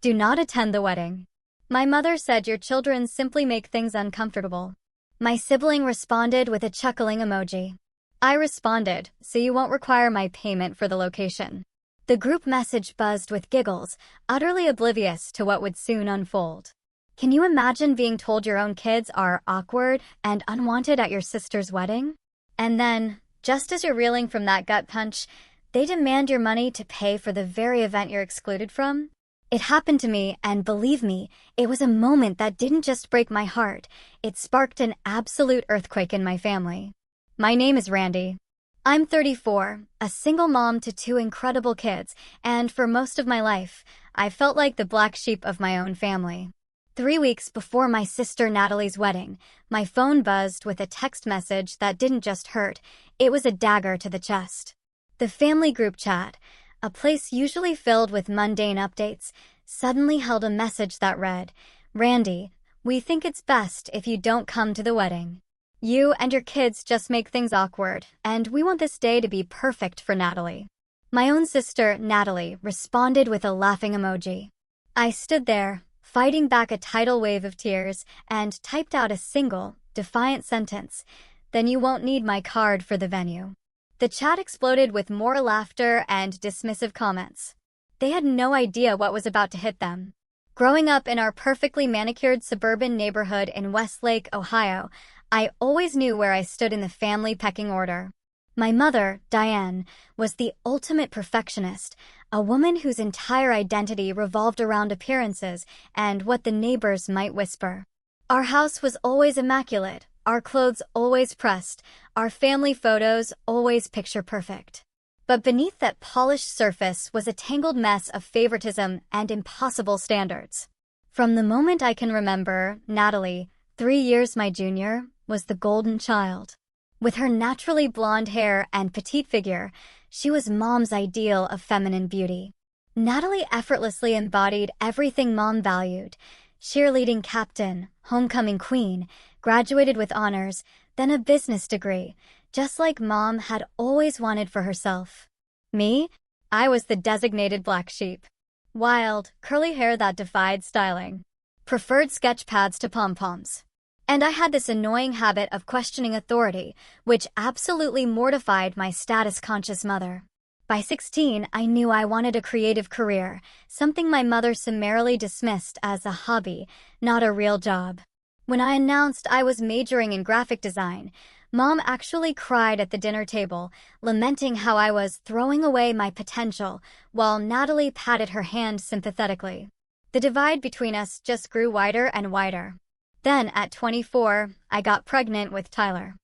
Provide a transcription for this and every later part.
Do not attend the wedding. My mother said your children simply make things uncomfortable. My sibling responded with a chuckling emoji. I responded, so you won't require my payment for the location. The group message buzzed with giggles, utterly oblivious to what would soon unfold. Can you imagine being told your own kids are awkward and unwanted at your sister's wedding? And then, just as you're reeling from that gut punch, they demand your money to pay for the very event you're excluded from? It happened to me, and believe me, it was a moment that didn't just break my heart, it sparked an absolute earthquake in my family. My name is Randy. I'm 34, a single mom to two incredible kids, and for most of my life, I felt like the black sheep of my own family. 3 weeks before my sister Natalie's wedding, my phone buzzed with a text message that didn't just hurt, it was a dagger to the chest. The family group chat, a place usually filled with mundane updates, suddenly held a message that read, "Randy, we think it's best if you don't come to the wedding. You and your kids just make things awkward, and we want this day to be perfect for Natalie." My own sister, Natalie, responded with a laughing emoji. I stood there, fighting back a tidal wave of tears, and typed out a single, defiant sentence, "Then you won't need my card for the venue." The chat exploded with more laughter and dismissive comments. They had no idea what was about to hit them. Growing up in our perfectly manicured suburban neighborhood in Westlake, Ohio, I always knew where I stood in the family pecking order. My mother, Diane, was the ultimate perfectionist, a woman whose entire identity revolved around appearances and what the neighbors might whisper. Our house was always immaculate, our clothes always pressed, our family photos always picture perfect. But beneath that polished surface was a tangled mess of favoritism and impossible standards. From the moment I can remember, Natalie, 3 years my junior, was the golden child. With her naturally blonde hair and petite figure, she was Mom's ideal of feminine beauty. Natalie effortlessly embodied everything Mom valued: cheerleading captain, homecoming queen, graduated with honors, then a business degree, just like Mom had always wanted for herself. Me? I was the designated black sheep. Wild, curly hair that defied styling. Preferred sketch pads to pom-poms. And I had this annoying habit of questioning authority, which absolutely mortified my status-conscious mother. By 16, I knew I wanted a creative career, something my mother summarily dismissed as a hobby, not a real job. When I announced I was majoring in graphic design, Mom actually cried at the dinner table, lamenting how I was throwing away my potential, while Natalie patted her hand sympathetically. The divide between us just grew wider and wider. Then, at 24, I got pregnant with Tyler.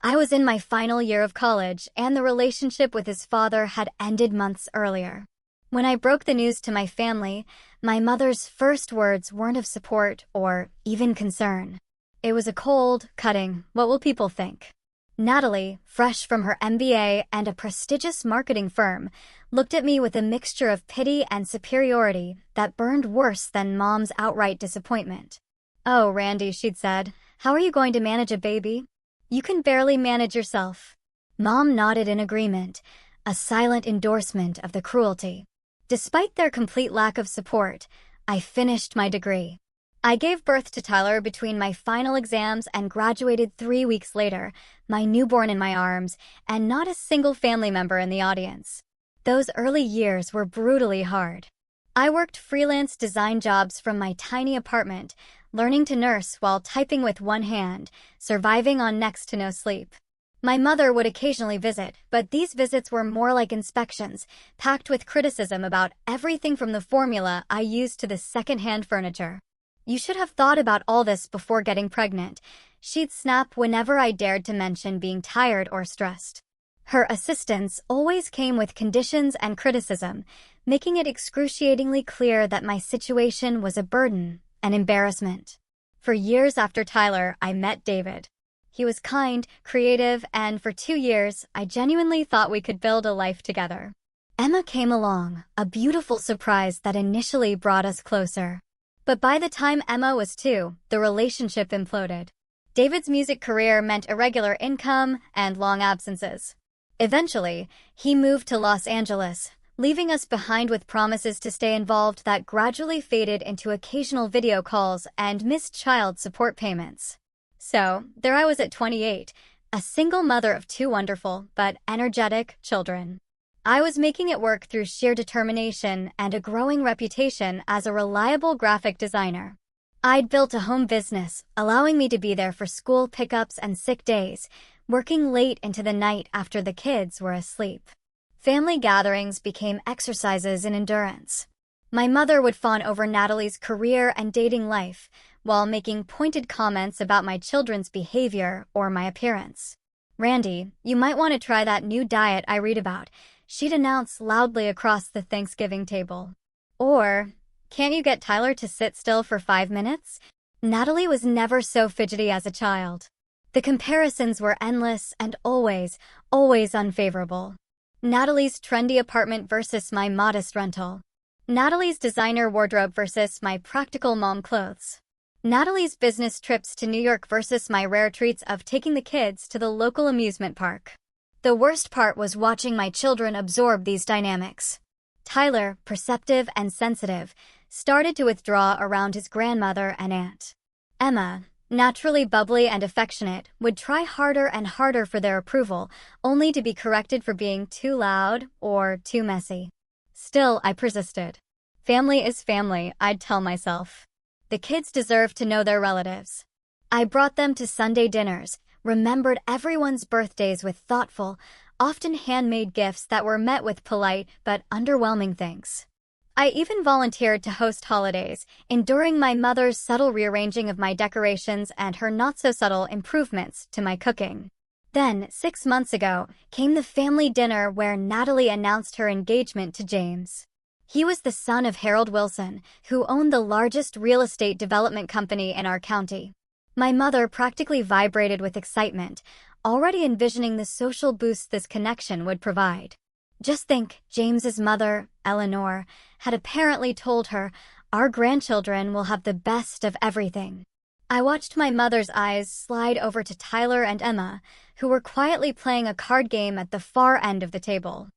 I was in my final year of college, and the relationship with his father had ended months earlier. When I broke the news to my family, my mother's first words weren't of support or even concern. It was a cold, cutting, "What will people think?" Natalie, fresh from her MBA and a prestigious marketing firm, looked at me with a mixture of pity and superiority that burned worse than Mom's outright disappointment. "Oh, Randy," she'd said, "how are you going to manage a baby? You can barely manage yourself." Mom nodded in agreement, a silent endorsement of the cruelty. Despite their complete lack of support, I finished my degree. I gave birth to Tyler between my final exams and graduated 3 weeks later, my newborn in my arms, and not a single family member in the audience. Those early years were brutally hard. I worked freelance design jobs from my tiny apartment, learning to nurse while typing with one hand, surviving on next to no sleep. My mother would occasionally visit, but these visits were more like inspections, packed with criticism about everything from the formula I used to the second-hand furniture. "You should have thought about all this before getting pregnant," she'd snap whenever I dared to mention being tired or stressed. Her assistance always came with conditions and criticism, making it excruciatingly clear that my situation was a burden, an embarrassment. For years after Tyler, I met David. He was kind, creative, and for 2 years, I genuinely thought we could build a life together. Emma came along, a beautiful surprise that initially brought us closer. But by the time Emma was 2, the relationship imploded. David's music career meant irregular income and long absences. Eventually, he moved to Los Angeles, leaving us behind with promises to stay involved that gradually faded into occasional video calls and missed child support payments. So, there I was at 28, a single mother of two wonderful but energetic children. I was making it work through sheer determination and a growing reputation as a reliable graphic designer. I'd built a home business, allowing me to be there for school pickups and sick days, working late into the night after the kids were asleep. Family gatherings became exercises in endurance. My mother would fawn over Natalie's career and dating life, while making pointed comments about my children's behavior or my appearance. "Randy, you might want to try that new diet I read about," she'd announce loudly across the Thanksgiving table. Or, "Can't you get Tyler to sit still for 5 minutes?" Natalie was never so fidgety as a child. The comparisons were endless and always unfavorable. Natalie's trendy apartment versus my modest rental. Natalie's designer wardrobe versus my practical mom clothes. Natalie's business trips to New York versus my rare treats of taking the kids to the local amusement park. The worst part was watching my children absorb these dynamics. Tyler, perceptive and sensitive, started to withdraw around his grandmother and aunt. Emma, naturally bubbly and affectionate, would try harder and harder for their approval, only to be corrected for being too loud or too messy. Still, I persisted. Family is family, I'd tell myself. The kids deserve to know their relatives. I brought them to Sunday dinners, remembered everyone's birthdays with thoughtful, often handmade gifts that were met with polite but underwhelming thanks. I even volunteered to host holidays, enduring my mother's subtle rearranging of my decorations and her not-so-subtle improvements to my cooking. Then, 6 months ago, came the family dinner where Natalie announced her engagement to James. He was the son of Harold Wilson, who owned the largest real estate development company in our county. My mother practically vibrated with excitement, already envisioning the social boost this connection would provide. Just think, James's mother, Eleanor, had apparently told her, "Our grandchildren will have the best of everything." I watched my mother's eyes slide over to Tyler and Emma, who were quietly playing a card game at the far end of the table.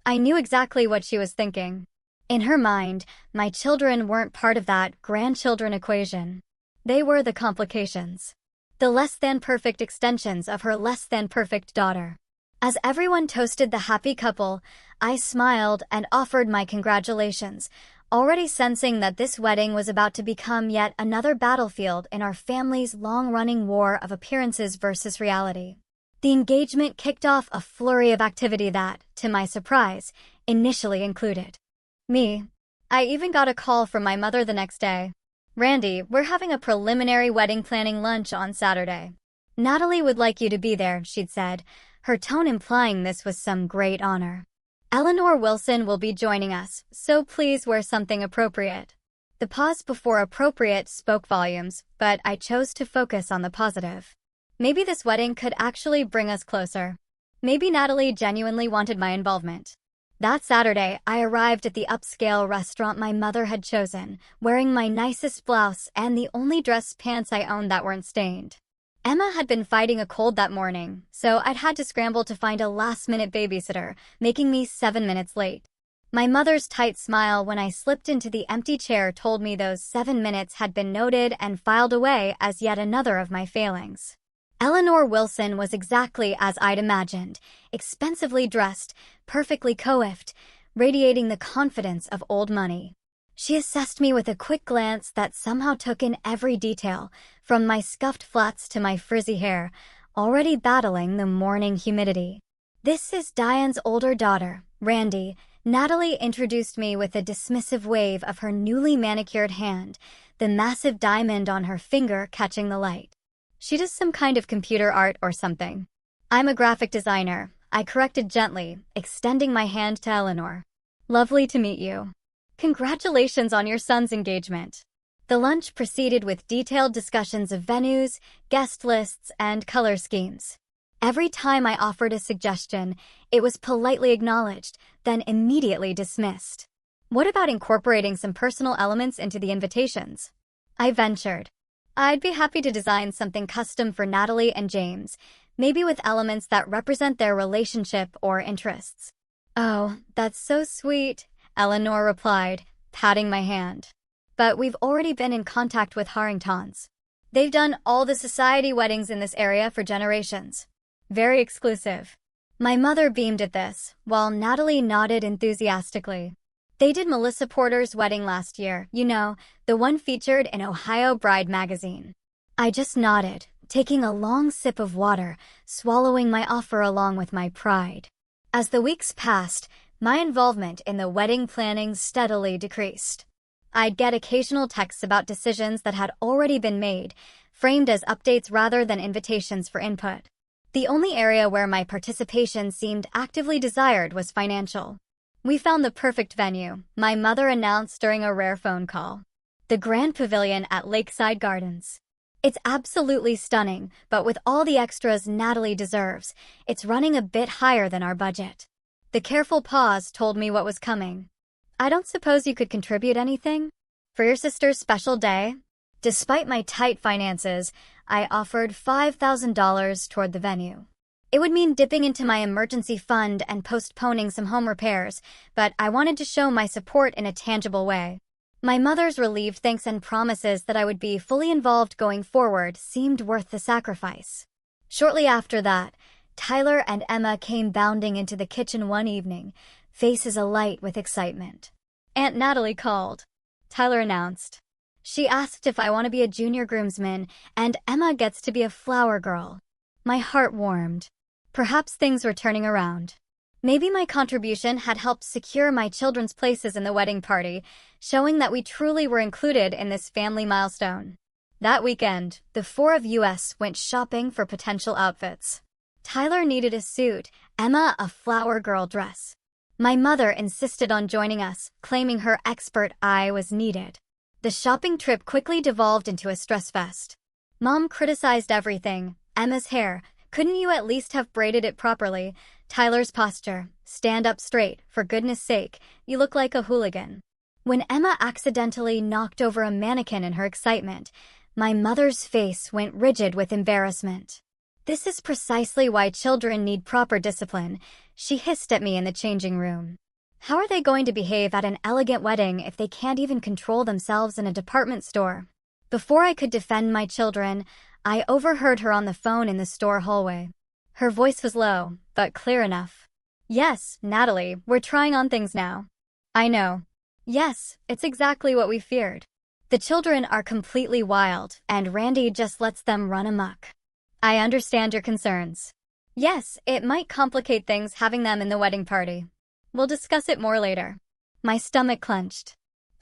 I knew exactly what she was thinking. In her mind, my children weren't part of that grandchildren equation. They were the complications. The less-than-perfect extensions of her less-than-perfect daughter. As everyone toasted the happy couple, I smiled and offered my congratulations, already sensing that this wedding was about to become yet another battlefield in our family's long-running war of appearances versus reality. The engagement kicked off a flurry of activity that, to my surprise, initially included me. I even got a call from my mother the next day. "Randy, we're having a preliminary wedding planning lunch on Saturday. Natalie would like you to be there," she'd said, her tone implying this was some great honor. "Eleanor Wilson will be joining us, so please wear something appropriate." The pause before appropriate spoke volumes, but I chose to focus on the positive. Maybe this wedding could actually bring us closer. Maybe Natalie genuinely wanted my involvement. That Saturday, I arrived at the upscale restaurant my mother had chosen, wearing my nicest blouse and the only dress pants I owned that weren't stained. Emma had been fighting a cold that morning, so I'd had to scramble to find a last-minute babysitter, making me 7 minutes late. My mother's tight smile when I slipped into the empty chair told me those 7 minutes had been noted and filed away as yet another of my failings. Eleanor Wilson was exactly as I'd imagined, expensively dressed, perfectly coiffed, radiating the confidence of old money. She assessed me with a quick glance that somehow took in every detail, from my scuffed flats to my frizzy hair, already battling the morning humidity. "This is Diane's older daughter, Randy," Natalie introduced me with a dismissive wave of her newly manicured hand, the massive diamond on her finger catching the light. "She does some kind of computer art or something." "I'm a graphic designer," I corrected gently, extending my hand to Eleanor. "Lovely to meet you. Congratulations on your son's engagement." The lunch proceeded with detailed discussions of venues, guest lists, and color schemes. Every time I offered a suggestion, it was politely acknowledged, then immediately dismissed. "What about incorporating some personal elements into the invitations?" I ventured. "I'd be happy to design something custom for Natalie and James, maybe with elements that represent their relationship or interests." Oh, that's so sweet, Eleanor replied, patting my hand. But we've already been in contact with Harringtons. They've done all the society weddings in this area for generations. Very exclusive. My mother beamed at this, while Natalie nodded enthusiastically. They did Melissa Porter's wedding last year, the one featured in Ohio Bride magazine. I just nodded, taking a long sip of water, swallowing my offer along with my pride. As the weeks passed, my involvement in the wedding planning steadily decreased. I'd get occasional texts about decisions that had already been made, framed as updates rather than invitations for input. The only area where my participation seemed actively desired was financial. We found the perfect venue, my mother announced during a rare phone call. The Grand Pavilion at Lakeside Gardens. It's absolutely stunning, but with all the extras Natalie deserves, it's running a bit higher than our budget. The careful pause told me what was coming. I don't suppose you could contribute anything? For your sister's special day? Despite my tight finances, I offered $5,000 toward the venue. It would mean dipping into my emergency fund and postponing some home repairs, but I wanted to show my support in a tangible way. My mother's relieved thanks and promises that I would be fully involved going forward seemed worth the sacrifice. Shortly after that, Tyler and Emma came bounding into the kitchen one evening, faces alight with excitement. Aunt Natalie called, Tyler announced. She asked if I want to be a junior groomsman, and Emma gets to be a flower girl. My heart warmed. Perhaps things were turning around. Maybe my contribution had helped secure my children's places in the wedding party, showing that we truly were included in this family milestone. That weekend, the four of us went shopping for potential outfits. Tyler needed a suit, Emma a flower girl dress. My mother insisted on joining us, claiming her expert eye was needed. The shopping trip quickly devolved into a stress fest. Mom criticized everything. Emma's hair. Couldn't you at least have braided it properly? Tyler's posture. Stand up straight, for goodness sake. You look like a hooligan. When Emma accidentally knocked over a mannequin in her excitement, my mother's face went rigid with embarrassment. This is precisely why children need proper discipline, she hissed at me in the changing room. How are they going to behave at an elegant wedding if they can't even control themselves in a department store? Before I could defend my children, I overheard her on the phone in the store hallway. Her voice was low, but clear enough. Yes, Natalie, we're trying on things now. I know. Yes, it's exactly what we feared. The children are completely wild, and Randy just lets them run amok. I understand your concerns. Yes, it might complicate things having them in the wedding party. We'll discuss it more later. My stomach clenched.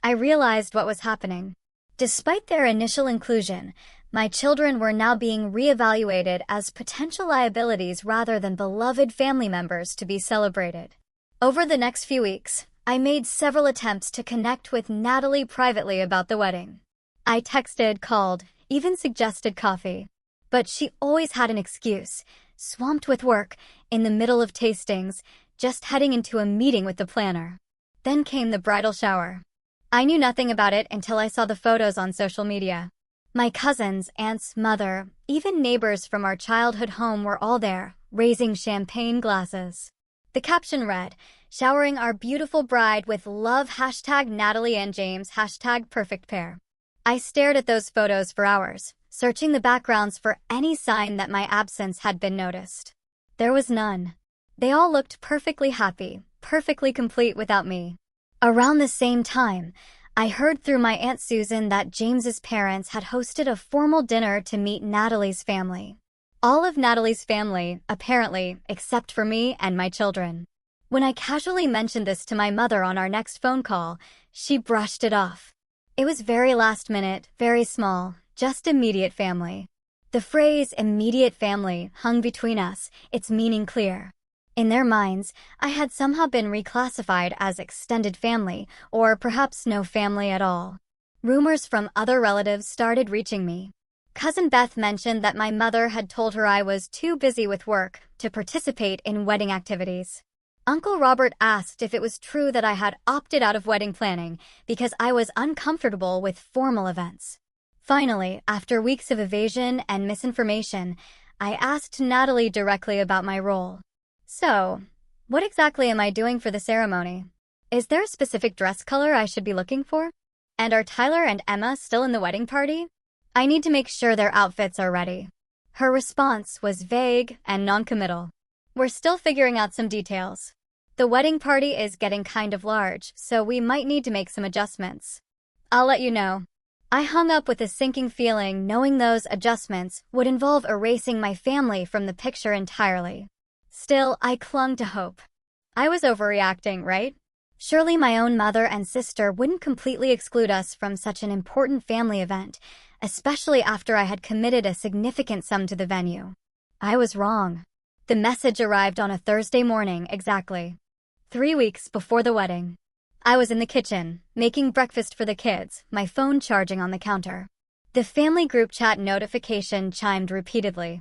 I realized what was happening. Despite their initial inclusion, my children were now being reevaluated as potential liabilities rather than beloved family members to be celebrated. Over the next few weeks, I made several attempts to connect with Natalie privately about the wedding. I texted, called, even suggested coffee. But she always had an excuse, swamped with work, in the middle of tastings, just heading into a meeting with the planner. Then came the bridal shower. I knew nothing about it until I saw the photos on social media. My cousins, aunts, mother, even neighbors from our childhood home were all there, raising champagne glasses. The caption read, showering our beautiful bride with love #Natalie and James #perfect pair. I stared at those photos for hours, searching the backgrounds for any sign that my absence had been noticed. There was none. They all looked perfectly happy, perfectly complete without me. Around the same time, I heard through my Aunt Susan that James's parents had hosted a formal dinner to meet Natalie's family. All of Natalie's family, apparently, except for me and my children. When I casually mentioned this to my mother on our next phone call, she brushed it off. It was very last minute, very small, just immediate family. The phrase immediate family hung between us, its meaning clear. In their minds, I had somehow been reclassified as extended family, or perhaps no family at all. Rumors from other relatives started reaching me. Cousin Beth mentioned that my mother had told her I was too busy with work to participate in wedding activities. Uncle Robert asked if it was true that I had opted out of wedding planning because I was uncomfortable with formal events. Finally, after weeks of evasion and misinformation, I asked Natalie directly about my role. So, What exactly am I doing for the ceremony? Is there a specific dress color I should be looking for? And are Tyler and Emma still in the wedding party? I need to make sure their outfits are ready. Her response was vague and non-committal. We're still figuring out some details. The wedding party is getting kind of large, so we might need to make some adjustments. I'll let you know. I hung up with a sinking feeling, knowing those adjustments would involve erasing my family from the picture entirely. Still, I clung to hope. I was overreacting, right? Surely my own mother and sister wouldn't completely exclude us from such an important family event, especially after I had committed a significant sum to the venue. I was wrong. The message arrived on a Thursday morning exactly 3 weeks before the wedding. I was in the kitchen, making breakfast for the kids, my phone charging on the counter. The family group chat notification chimed repeatedly.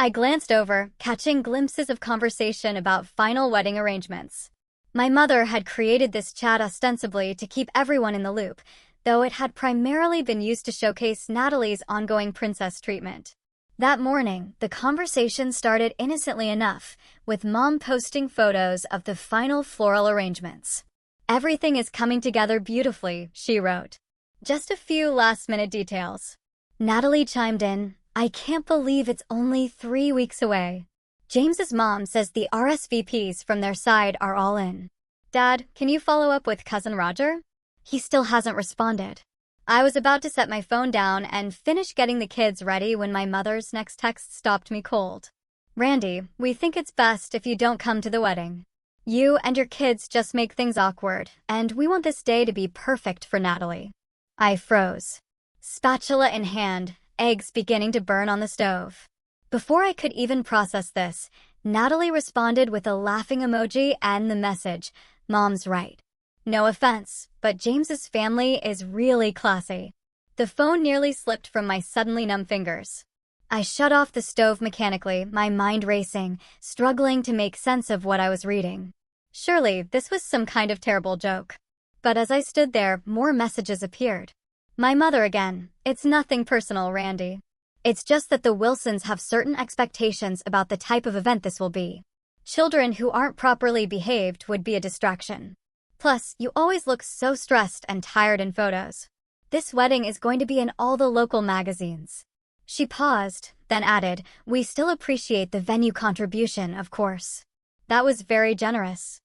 I glanced over, catching glimpses of conversation about final wedding arrangements. My mother had created this chat ostensibly to keep everyone in the loop, though it had primarily been used to showcase Natalie's ongoing princess treatment. That morning, the conversation started innocently enough, with Mom posting photos of the final floral arrangements. "Everything is coming together beautifully," she wrote. Just a few last-minute details. Natalie chimed in, "I can't believe it's only 3 weeks away." James's mom says the RSVPs from their side are all in. "Dad, can you follow up with Cousin Roger? He still hasn't responded." I was about to set my phone down and finish getting the kids ready when my mother's next text stopped me cold. "Randy, we think it's best if you don't come to the wedding. You and your kids just make things awkward, and we want this day to be perfect for Natalie." I froze. Spatula in hand, eggs beginning to burn on the stove. Before I could even process this, Natalie responded with a laughing emoji and the message, "Mom's right. No offense, but James's family is really classy." The phone nearly slipped from my suddenly numb fingers. I shut off the stove mechanically, my mind racing, struggling to make sense of what I was reading. Surely, this was some kind of terrible joke. But as I stood there, more messages appeared. My mother again. "It's nothing personal, Randy. It's just that the Wilsons have certain expectations about the type of event this will be. Children who aren't properly behaved would be a distraction. Plus, you always look so stressed and tired in photos. This wedding is going to be in all the local magazines." She paused, then added, "We still appreciate the venue contribution, of course." That was very generous.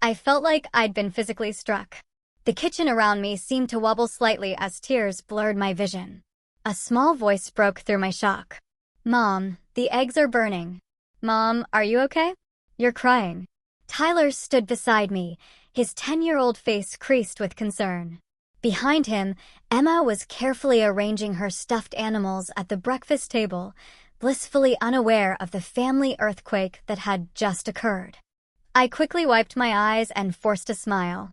I felt like I'd been physically struck. The kitchen around me seemed to wobble slightly as tears blurred my vision. A small voice broke through my shock. "Mom, the eggs are burning." "Mom, are you okay? You're crying." Tyler stood beside me, his 10-year-old face creased with concern. Behind him, Emma was carefully arranging her stuffed animals at the breakfast table, blissfully unaware of the family earthquake that had just occurred. I quickly wiped my eyes and forced a smile.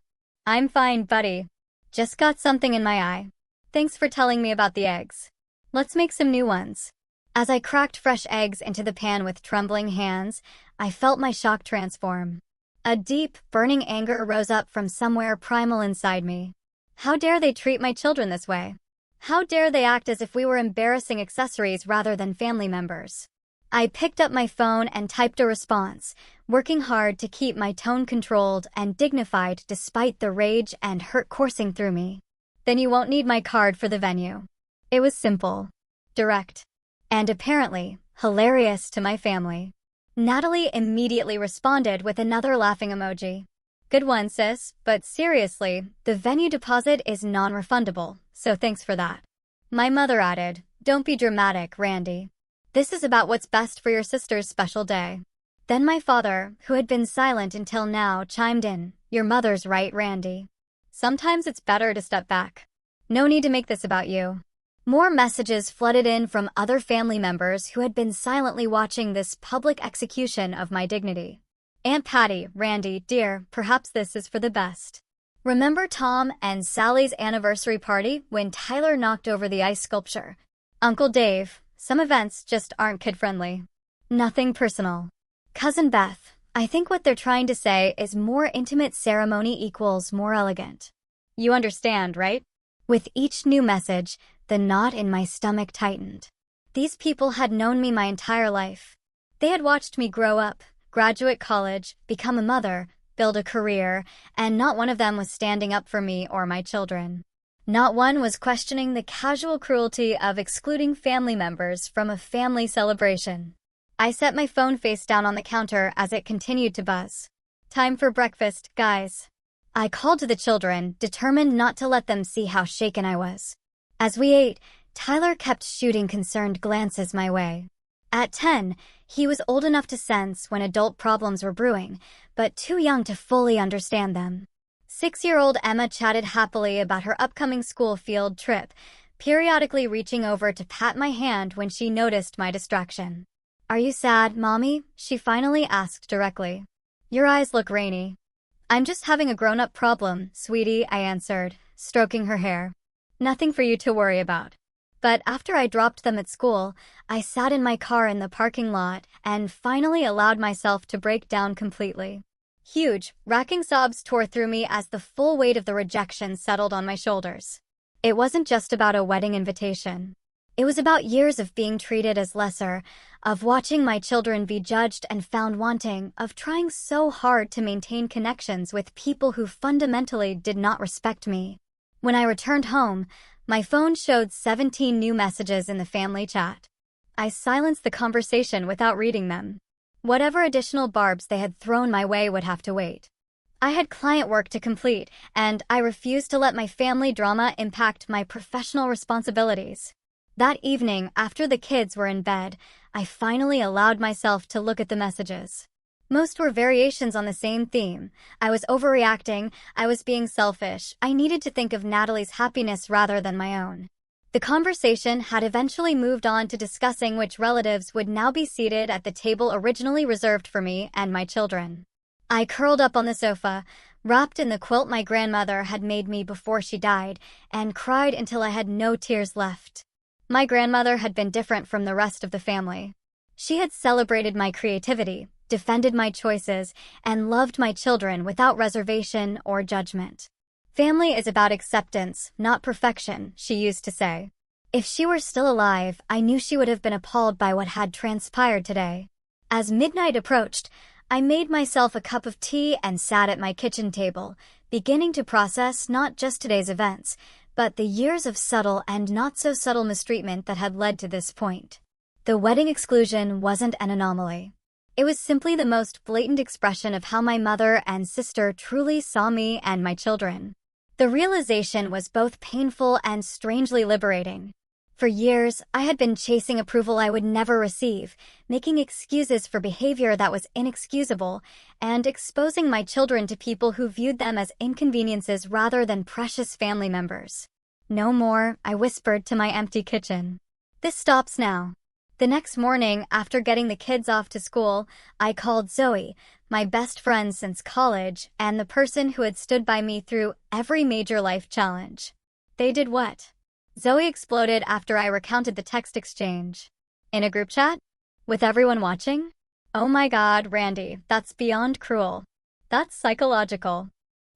"I'm fine, buddy. Just got something in my eye. Thanks for telling me about the eggs. Let's make some new ones." As I cracked fresh eggs into the pan with trembling hands, I felt my shock transform. A deep, burning anger rose up from somewhere primal inside me. How dare they treat my children this way? How dare they act as if we were embarrassing accessories rather than family members? I picked up my phone and typed a response, working hard to keep my tone controlled and dignified despite the rage and hurt coursing through me. "Then you won't need my card for the venue." It was simple, direct, and apparently hilarious to my family. Natalie immediately responded with another laughing emoji. "Good one, sis, but seriously, the venue deposit is non-refundable, so thanks for that." My mother added, "Don't be dramatic, Randy. This is about what's best for your sister's special day." Then my father, who had been silent until now, chimed in, "Your mother's right, Randy. Sometimes it's better to step back. No need to make this about you." More messages flooded in from other family members who had been silently watching this public execution of my dignity. "Aunt Patty, Randy, dear, perhaps this is for the best. Remember Tom and Sally's anniversary party when Tyler knocked over the ice sculpture? Uncle Dave, some events just aren't kid-friendly. Nothing personal. Cousin Beth, I think what they're trying to say is more intimate ceremony equals more elegant. You understand, right?" With each new message, the knot in my stomach tightened. These people had known me my entire life. They had watched me grow up, graduate college, become a mother, build a career, and not one of them was standing up for me or my children. Not one was questioning the casual cruelty of excluding family members from a family celebration. I set my phone face down on the counter as it continued to buzz. Time for breakfast, guys. I called to the children, determined not to let them see how shaken I was. As we ate, Tyler kept shooting concerned glances my way. At 10, he was old enough to sense when adult problems were brewing, but too young to fully understand them. 6-year-old Emma chatted happily about her upcoming school field trip, periodically reaching over to pat my hand when she noticed my distraction. "Are you sad, Mommy?" she finally asked directly. "Your eyes look rainy." "I'm just having a grown-up problem, sweetie," I answered, stroking her hair. "Nothing for you to worry about." But after I dropped them at school, I sat in my car in the parking lot and finally allowed myself to break down completely. Huge, racking sobs tore through me as the full weight of the rejection settled on my shoulders. It wasn't just about a wedding invitation. It was about years of being treated as lesser, of watching my children be judged and found wanting, of trying so hard to maintain connections with people who fundamentally did not respect me. When I returned home, my phone showed 17 new messages in the family chat. I silenced the conversation without reading them. Whatever additional barbs they had thrown my way would have to wait. I had client work to complete, and I refused to let my family drama impact my professional responsibilities. That evening, after the kids were in bed, I finally allowed myself to look at the messages. Most were variations on the same theme. I was overreacting, I was being selfish, I needed to think of Natalie's happiness rather than my own. The conversation had eventually moved on to discussing which relatives would now be seated at the table originally reserved for me and my children. I curled up on the sofa, wrapped in the quilt my grandmother had made me before she died, and cried until I had no tears left. My grandmother had been different from the rest of the family. She had celebrated my creativity, defended my choices, and loved my children without reservation or judgment. "Family is about acceptance, not perfection," she used to say. If she were still alive, I knew she would have been appalled by what had transpired today. As midnight approached, I made myself a cup of tea and sat at my kitchen table, beginning to process not just today's events, but the years of subtle and not-so-subtle mistreatment that had led to this point. The wedding exclusion wasn't an anomaly. It was simply the most blatant expression of how my mother and sister truly saw me and my children. The realization was both painful and strangely liberating. For years, I had been chasing approval I would never receive, making excuses for behavior that was inexcusable, and exposing my children to people who viewed them as inconveniences rather than precious family members. "No more," I whispered to my empty kitchen. "This stops now." The next morning, after getting the kids off to school, I called Zoe, my best friend since college, and the person who had stood by me through every major life challenge. "They did what?" Zoe exploded after I recounted the text exchange. "In a group chat? With everyone watching? Oh my God, Randy, that's beyond cruel. That's psychological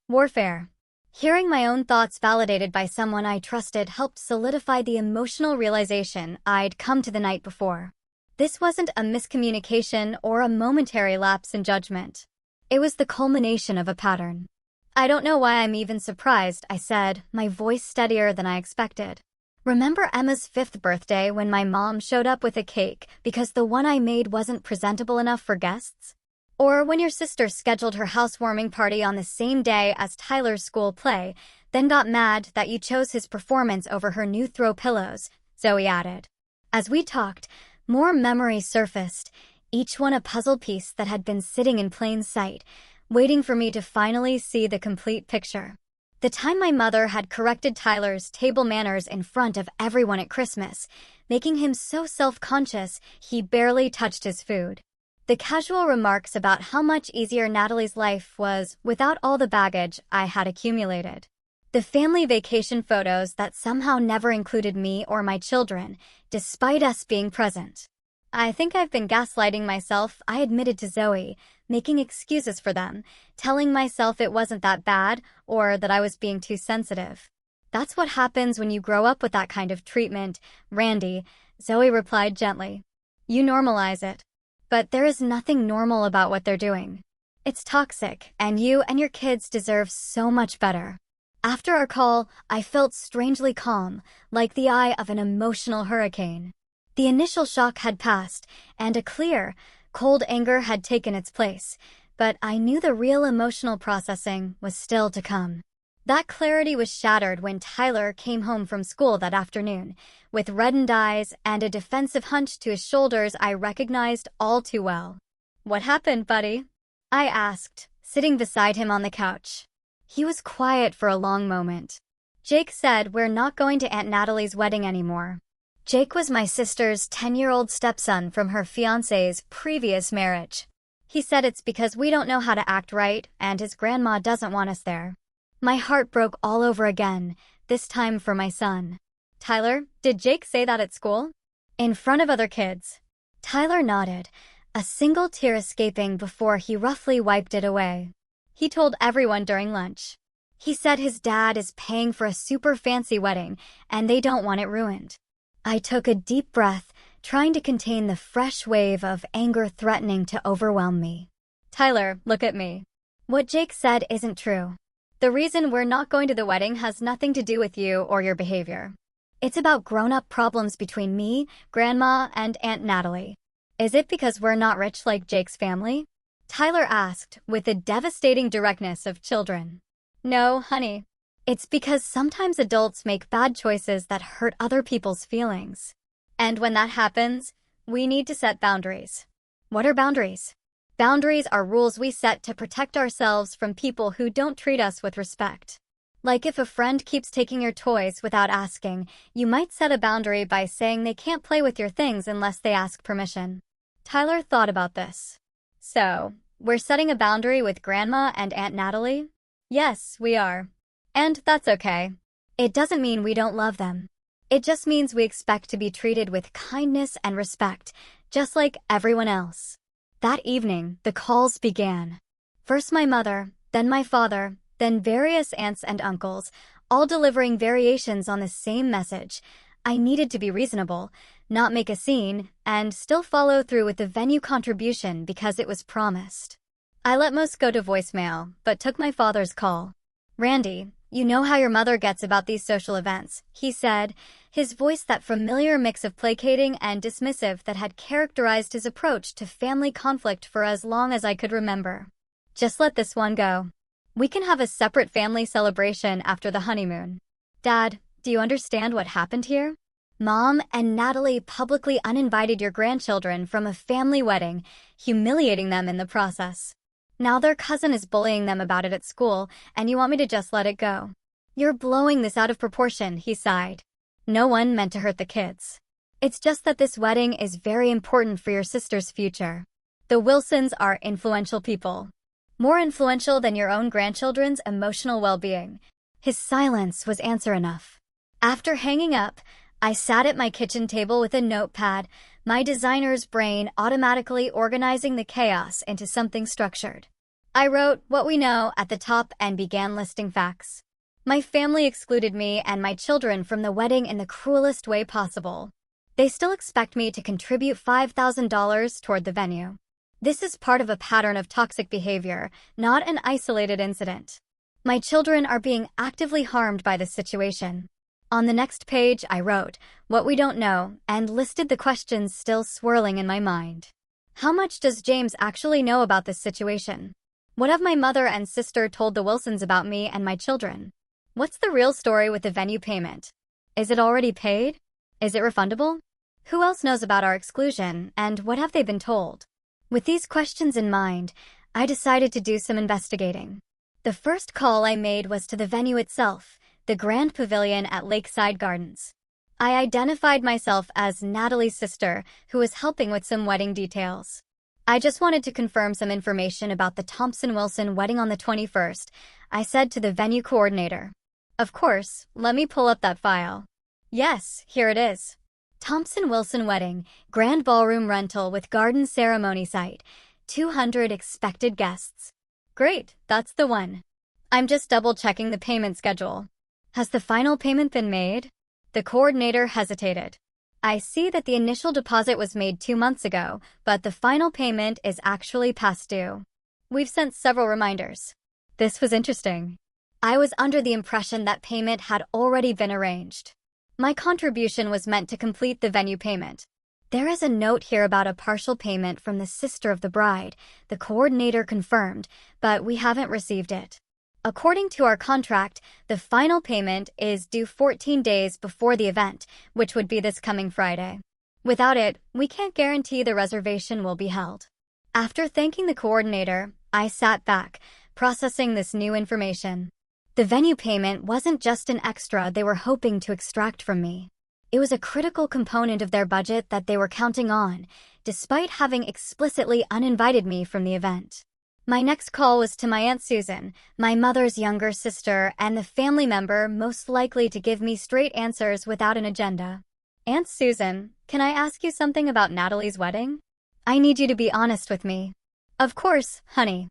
warfare." Hearing my own thoughts validated by someone I trusted helped solidify the emotional realization I'd come to the night before. This wasn't a miscommunication or a momentary lapse in judgment. It was the culmination of a pattern. "I don't know why I'm even surprised," I said, my voice steadier than I expected. "Remember Emma's 5th birthday when my mom showed up with a cake because the one I made wasn't presentable enough for guests? Or when your sister scheduled her housewarming party on the same day as Tyler's school play, then got mad that you chose his performance over her new throw pillows," Zoe added. As we talked, more memories surfaced, each one a puzzle piece that had been sitting in plain sight, waiting for me to finally see the complete picture. The time my mother had corrected Tyler's table manners in front of everyone at Christmas, making him so self-conscious he barely touched his food. The casual remarks about how much easier Natalie's life was without all the baggage I had accumulated. The family vacation photos that somehow never included me or my children, despite us being present. "I think I've been gaslighting myself," I admitted to Zoe, making excuses for them, telling myself it wasn't that bad or that I was being too sensitive. "That's what happens when you grow up with that kind of treatment, Randy," Zoe replied gently. "You normalize it." But there is nothing normal about what they're doing. It's toxic, and you and your kids deserve so much better. After our call, I felt strangely calm, like the eye of an emotional hurricane. The initial shock had passed, and a clear, cold anger had taken its place, but I knew the real emotional processing was still to come. That clarity was shattered when Tyler came home from school that afternoon, with reddened eyes and a defensive hunch to his shoulders I recognized all too well. "What happened, buddy?" I asked, sitting beside him on the couch. He was quiet for a long moment. "Jake said we're not going to Aunt Natalie's wedding anymore." Jake was my sister's 10-year-old stepson from her fiancé's previous marriage. "He said it's because we don't know how to act right, and his grandma doesn't want us there." My heart broke all over again, this time for my son. "Tyler, did Jake say that at school?" In front of other kids. Tyler nodded, a single tear escaping before he roughly wiped it away. "He told everyone during lunch. He said his dad is paying for a super fancy wedding, and they don't want it ruined." I took a deep breath, trying to contain the fresh wave of anger threatening to overwhelm me. "Tyler, look at me. What Jake said isn't true. The reason we're not going to the wedding has nothing to do with you or your behavior. It's about grown-up problems between me, Grandma, and Aunt Natalie." "Is it because we're not rich like Jake's family?" Tyler asked, with the devastating directness of children. "No, honey. It's because sometimes adults make bad choices that hurt other people's feelings. And when that happens, we need to set boundaries." "What are boundaries?" "Boundaries are rules we set to protect ourselves from people who don't treat us with respect. Like if a friend keeps taking your toys without asking, you might set a boundary by saying they can't play with your things unless they ask permission." Tyler thought about this. "So, we're setting a boundary with Grandma and Aunt Natalie?" "Yes, we are. And that's okay. It doesn't mean we don't love them. It just means we expect to be treated with kindness and respect, just like everyone else." That evening, the calls began. First my mother, then my father, then various aunts and uncles, all delivering variations on the same message. I needed to be reasonable, not make a scene, and still follow through with the venue contribution because it was promised. I let most go to voicemail, but took my father's call. "Randy, you know how your mother gets about these social events," he said, his voice that familiar mix of placating and dismissive that had characterized his approach to family conflict for as long as I could remember. "Just let this one go. We can have a separate family celebration after the honeymoon." "Dad, do you understand what happened here? Mom and Natalie publicly uninvited your grandchildren from a family wedding, humiliating them in the process. Now their cousin is bullying them about it at school, and you want me to just let it go?" "You're blowing this out of proportion," he sighed. "No one meant to hurt the kids. It's just that this wedding is very important for your sister's future. The Wilsons are influential people. More influential than your own grandchildren's emotional well-being." His silence was answer enough. After hanging up, I sat at my kitchen table with a notepad, my designer's brain automatically organizing the chaos into something structured. I wrote what we know at the top and began listing facts. My family excluded me and my children from the wedding in the cruelest way possible. They still expect me to contribute $5,000 toward the venue. This is part of a pattern of toxic behavior, not an isolated incident. My children are being actively harmed by this situation. On the next page, I wrote what we don't know and listed the questions still swirling in my mind. How much does James actually know about this situation? What have my mother and sister told the Wilsons about me and my children? What's the real story with the venue payment? Is it already paid? Is it refundable? Who else knows about our exclusion, and what have they been told? With these questions in mind, I decided to do some investigating. The first call I made was to the venue itself, the Grand Pavilion at Lakeside Gardens. I identified myself as Natalie's sister, who was helping with some wedding details. I just wanted to confirm some information about the Thompson-Wilson wedding on the 21st, I said to the venue coordinator. "Of course, let me pull up that file." "Yes, here it is. Thompson-Wilson wedding, grand ballroom rental with garden ceremony site, 200 expected guests." "Great, that's the one. I'm just double-checking the payment schedule." "Has the final payment been made?" The coordinator hesitated. I see that the initial deposit was made 2 months ago, but the final payment is actually past due. We've sent several reminders. This was interesting. I was under the impression that payment had already been arranged. My contribution was meant to complete the venue payment. There is a note here about a partial payment from the sister of the bride. The coordinator confirmed, but we haven't received it. According to our contract, the final payment is due 14 days before the event, which would be this coming Friday. Without it, we can't guarantee the reservation will be held. After thanking the coordinator, I sat back, processing this new information. The venue payment wasn't just an extra they were hoping to extract from me. It was a critical component of their budget that they were counting on, despite having explicitly uninvited me from the event. My next call was to my Aunt Susan, my mother's younger sister, and the family member most likely to give me straight answers without an agenda. Aunt Susan, can I ask you something about Natalie's wedding? I need you to be honest with me. Of course, honey.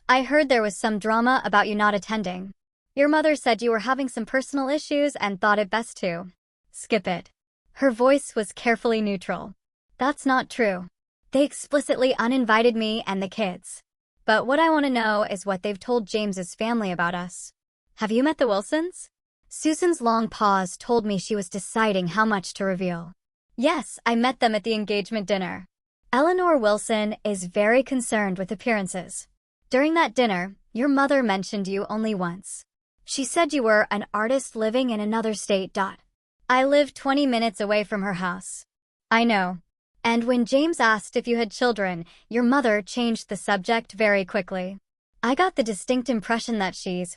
I heard there was some drama about you not attending. Your mother said you were having some personal issues and thought it best to skip it. Her voice was carefully neutral. That's not true. They explicitly uninvited me and the kids. But what I want to know is what they've told James's family about us. Have you met the Wilsons? Susan's long pause told me she was deciding how much to reveal. Yes, I met them at the engagement dinner. Eleanor Wilson is very concerned with appearances. During that dinner, your mother mentioned you only once. She said you were an artist living in another state. I live 20 minutes away from her house. I know. And when James asked if you had children, your mother changed the subject very quickly. I got the distinct impression that she's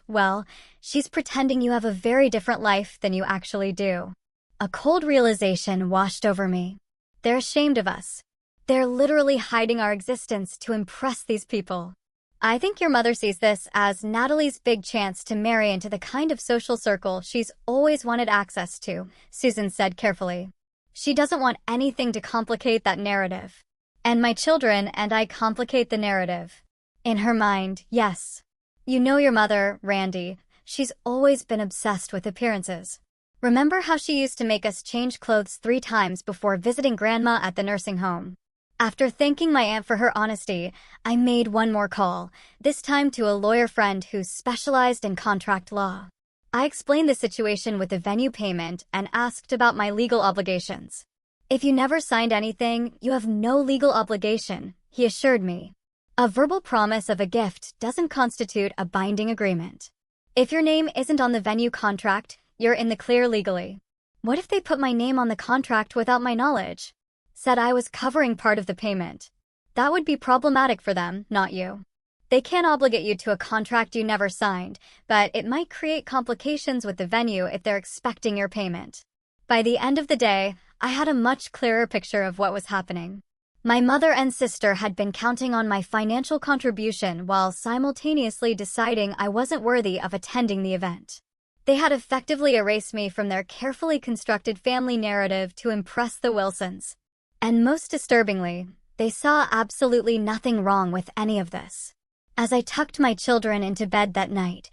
pretending you have a very different life than you actually do. A cold realization washed over me. They're ashamed of us. They're literally hiding our existence to impress these people. I think your mother sees this as Natalie's big chance to marry into the kind of social circle she's always wanted access to, Susan said carefully. She doesn't want anything to complicate that narrative. And my children and I complicate the narrative. In her mind, yes. You know your mother, Randy. She's always been obsessed with appearances. Remember how she used to make us change clothes 3 times before visiting Grandma at the nursing home? After thanking my aunt for her honesty, I made one more call, this time to a lawyer friend who specialized in contract law. I explained the situation with the venue payment and asked about my legal obligations. If you never signed anything, you have no legal obligation, he assured me. A verbal promise of a gift doesn't constitute a binding agreement. If your name isn't on the venue contract, you're in the clear legally. What if they put my name on the contract without my knowledge? Said I was covering part of the payment. That would be problematic for them, not you. They can't obligate you to a contract you never signed, but it might create complications with the venue if they're expecting your payment. By the end of the day, I had a much clearer picture of what was happening. My mother and sister had been counting on my financial contribution while simultaneously deciding I wasn't worthy of attending the event. They had effectively erased me from their carefully constructed family narrative to impress the Wilsons. And most disturbingly, they saw absolutely nothing wrong with any of this. As I tucked my children into bed that night,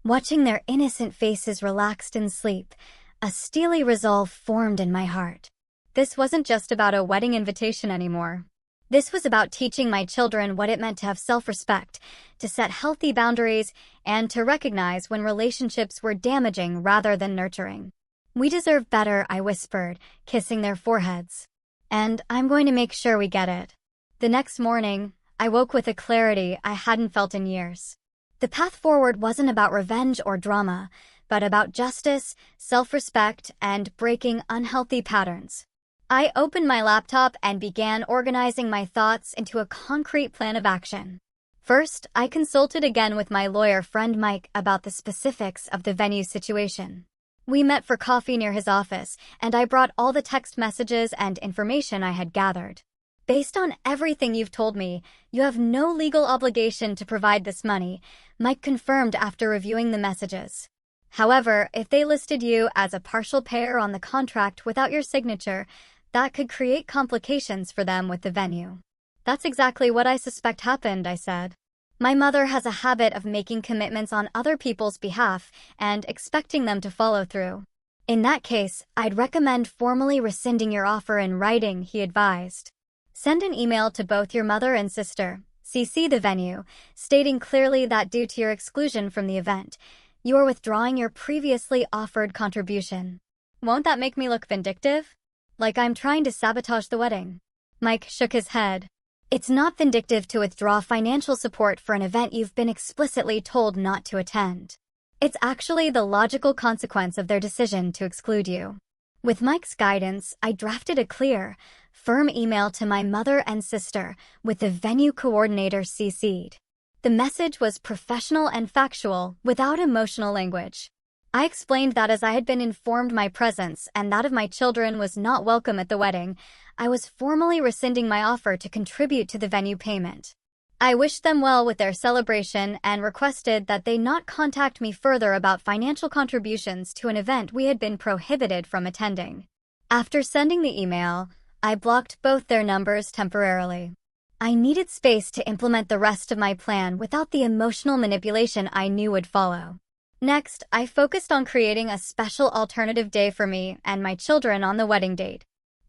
watching their innocent faces relaxed in sleep, a steely resolve formed in my heart. This wasn't just about a wedding invitation anymore. This was about teaching my children what it meant to have self-respect, to set healthy boundaries, and to recognize when relationships were damaging rather than nurturing. We deserve better, I whispered, kissing their foreheads. And I'm going to make sure we get it. The next morning, I woke with a clarity I hadn't felt in years. The path forward wasn't about revenge or drama, but about justice, self-respect, and breaking unhealthy patterns. I opened my laptop and began organizing my thoughts into a concrete plan of action. First, I consulted again with my lawyer friend Mike about the specifics of the venue situation. We met for coffee near his office, and I brought all the text messages and information I had gathered. Based on everything you've told me, you have no legal obligation to provide this money, Mike confirmed after reviewing the messages. However, if they listed you as a partial payer on the contract without your signature, that could create complications for them with the venue. That's exactly what I suspect happened, I said. My mother has a habit of making commitments on other people's behalf and expecting them to follow through. In that case, I'd recommend formally rescinding your offer in writing, he advised. Send an email to both your mother and sister, CC the venue, stating clearly that due to your exclusion from the event, you are withdrawing your previously offered contribution. Won't that make me look vindictive? Like I'm trying to sabotage the wedding? Mike shook his head. It's not vindictive to withdraw financial support for an event you've been explicitly told not to attend. It's actually the logical consequence of their decision to exclude you. With Mike's guidance, I drafted a clear, firm email to my mother and sister with the venue coordinator CC'd. The message was professional and factual, without emotional language. I explained that as I had been informed my presence and that of my children was not welcome at the wedding, I was formally rescinding my offer to contribute to the venue payment. I wished them well with their celebration and requested that they not contact me further about financial contributions to an event we had been prohibited from attending. After sending the email, I blocked both their numbers temporarily. I needed space to implement the rest of my plan without the emotional manipulation I knew would follow. Next, I focused on creating a special alternative day for me and my children on the wedding date.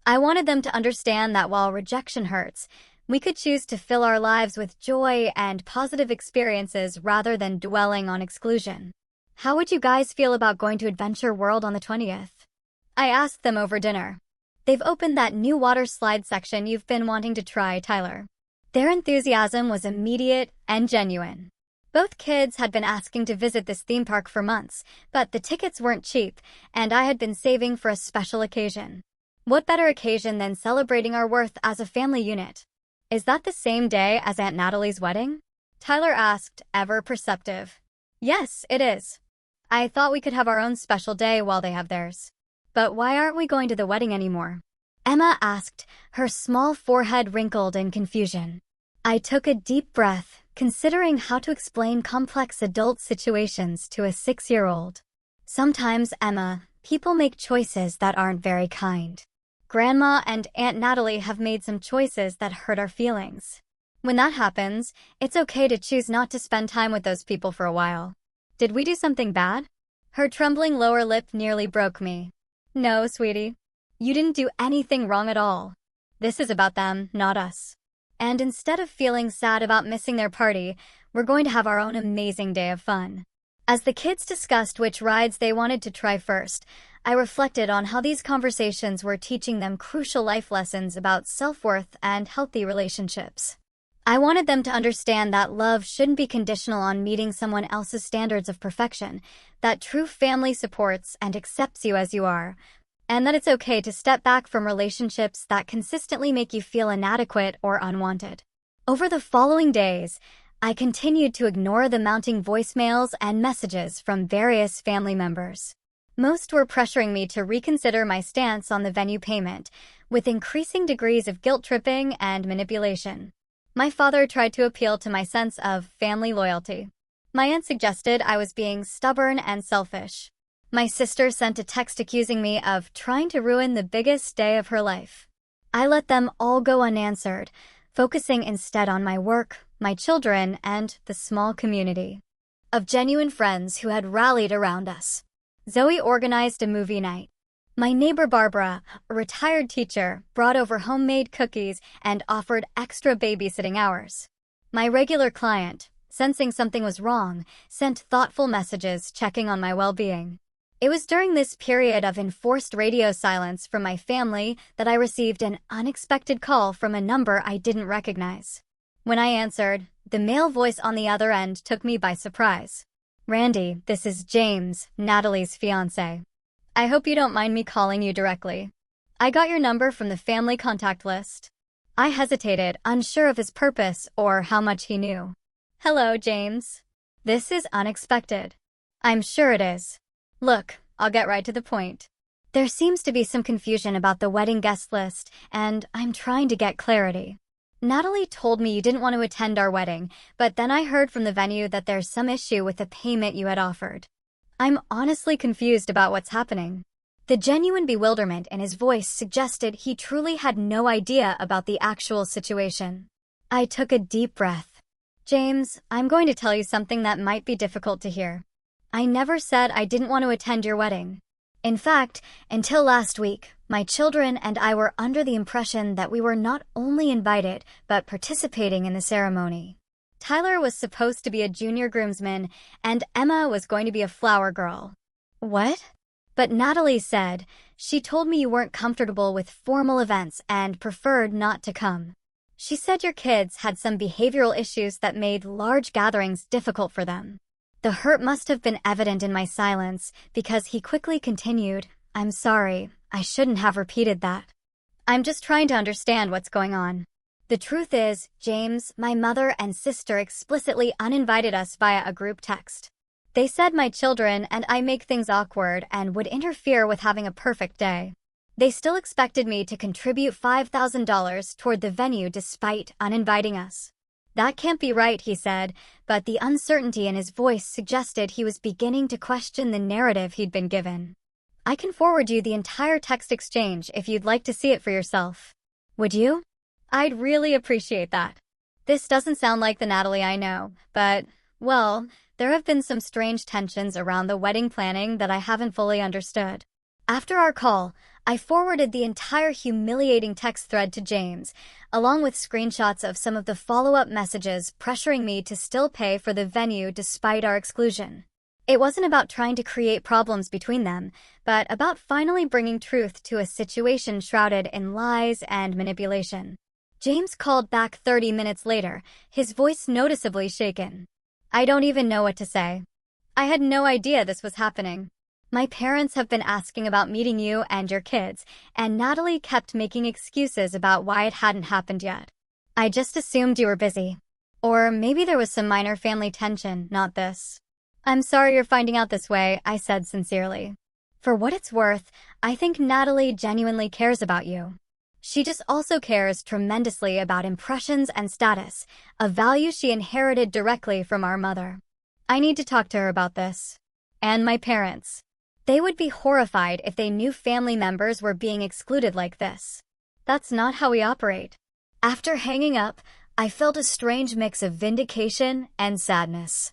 I wanted them to understand that while rejection hurts, we could choose to fill our lives with joy and positive experiences rather than dwelling on exclusion. How would you guys feel about going to Adventure World on the 20th? I asked them over dinner. They've opened that new water slide section you've been wanting to try, Tyler. Their enthusiasm was immediate and genuine. Both kids had been asking to visit this theme park for months, but the tickets weren't cheap, and I had been saving for a special occasion. What better occasion than celebrating our worth as a family unit? Is that the same day as Aunt Natalie's wedding? Tyler asked, ever perceptive. Yes, it is. I thought we could have our own special day while they have theirs. But why aren't we going to the wedding anymore? Emma asked, her small forehead wrinkled in confusion. I took a deep breath, considering how to explain complex adult situations to a 6-year-old. Sometimes, Emma, people make choices that aren't very kind. Grandma and Aunt Natalie have made some choices that hurt our feelings. When that happens, it's okay to choose not to spend time with those people for a while. Did we do something bad? Her trembling lower lip nearly broke me. No, sweetie. You didn't do anything wrong at all. This is about them, not us. And instead of feeling sad about missing their party, we're going to have our own amazing day of fun. As the kids discussed which rides they wanted to try first, I reflected on how these conversations were teaching them crucial life lessons about self-worth and healthy relationships. I wanted them to understand that love shouldn't be conditional on meeting someone else's standards of perfection, that true family supports and accepts you as you are, and that it's okay to step back from relationships that consistently make you feel inadequate or unwanted. Over the following days, I continued to ignore the mounting voicemails and messages from various family members. Most were pressuring me to reconsider my stance on the venue payment, with increasing degrees of guilt-tripping and manipulation. My father tried to appeal to my sense of family loyalty. My aunt suggested I was being stubborn and selfish. My sister sent a text accusing me of trying to ruin the biggest day of her life. I let them all go unanswered, focusing instead on my work, my children, and the small community of genuine friends who had rallied around us. Zoe organized a movie night. My neighbor Barbara, a retired teacher, brought over homemade cookies and offered extra babysitting hours. My regular client, sensing something was wrong, sent thoughtful messages checking on my well-being. It was during this period of enforced radio silence from my family that I received an unexpected call from a number I didn't recognize. When I answered, the male voice on the other end took me by surprise. Randy, this is James, Natalie's fiancé. I hope you don't mind me calling you directly. I got your number from the family contact list. I hesitated, unsure of his purpose or how much he knew. Hello, James. This is unexpected. I'm sure it is. Look, I'll get right to the point. There seems to be some confusion about the wedding guest list, and I'm trying to get clarity. Natalie told me you didn't want to attend our wedding, but then I heard from the venue that there's some issue with the payment you had offered. I'm honestly confused about what's happening. The genuine bewilderment in his voice suggested he truly had no idea about the actual situation. I took a deep breath. James, I'm going to tell you something that might be difficult to hear. I never said I didn't want to attend your wedding. In fact, until last week, my children and I were under the impression that we were not only invited, but participating in the ceremony. Tyler was supposed to be a junior groomsman, and Emma was going to be a flower girl. What? But Natalie said, she told me you weren't comfortable with formal events and preferred not to come. She said your kids had some behavioral issues that made large gatherings difficult for them. The hurt must have been evident in my silence because he quickly continued, I'm sorry, I shouldn't have repeated that. I'm just trying to understand what's going on. The truth is, James, my mother and sister explicitly uninvited us via a group text. They said my children and I make things awkward and would interfere with having a perfect day. They still expected me to contribute $5,000 toward the venue despite uninviting us. That can't be right, he said, but the uncertainty in his voice suggested he was beginning to question the narrative he'd been given. I can forward you the entire text exchange if you'd like to see it for yourself. Would you? I'd really appreciate that. This doesn't sound like the Natalie I know, but, well, there have been some strange tensions around the wedding planning that I haven't fully understood. After our call, I forwarded the entire humiliating text thread to James, along with screenshots of some of the follow-up messages pressuring me to still pay for the venue despite our exclusion. It wasn't about trying to create problems between them, but about finally bringing truth to a situation shrouded in lies and manipulation. James called back 30 minutes later, his voice noticeably shaken. I don't even know what to say. I had no idea this was happening. My parents have been asking about meeting you and your kids, and Natalie kept making excuses about why it hadn't happened yet. I just assumed you were busy. Or maybe there was some minor family tension, not this. I'm sorry you're finding out this way, I said sincerely. For what it's worth, I think Natalie genuinely cares about you. She just also cares tremendously about impressions and status, a value she inherited directly from our mother. I need to talk to her about this. And my parents. They would be horrified if they knew family members were being excluded like this. That's not how we operate. After hanging up, I felt a strange mix of vindication and sadness.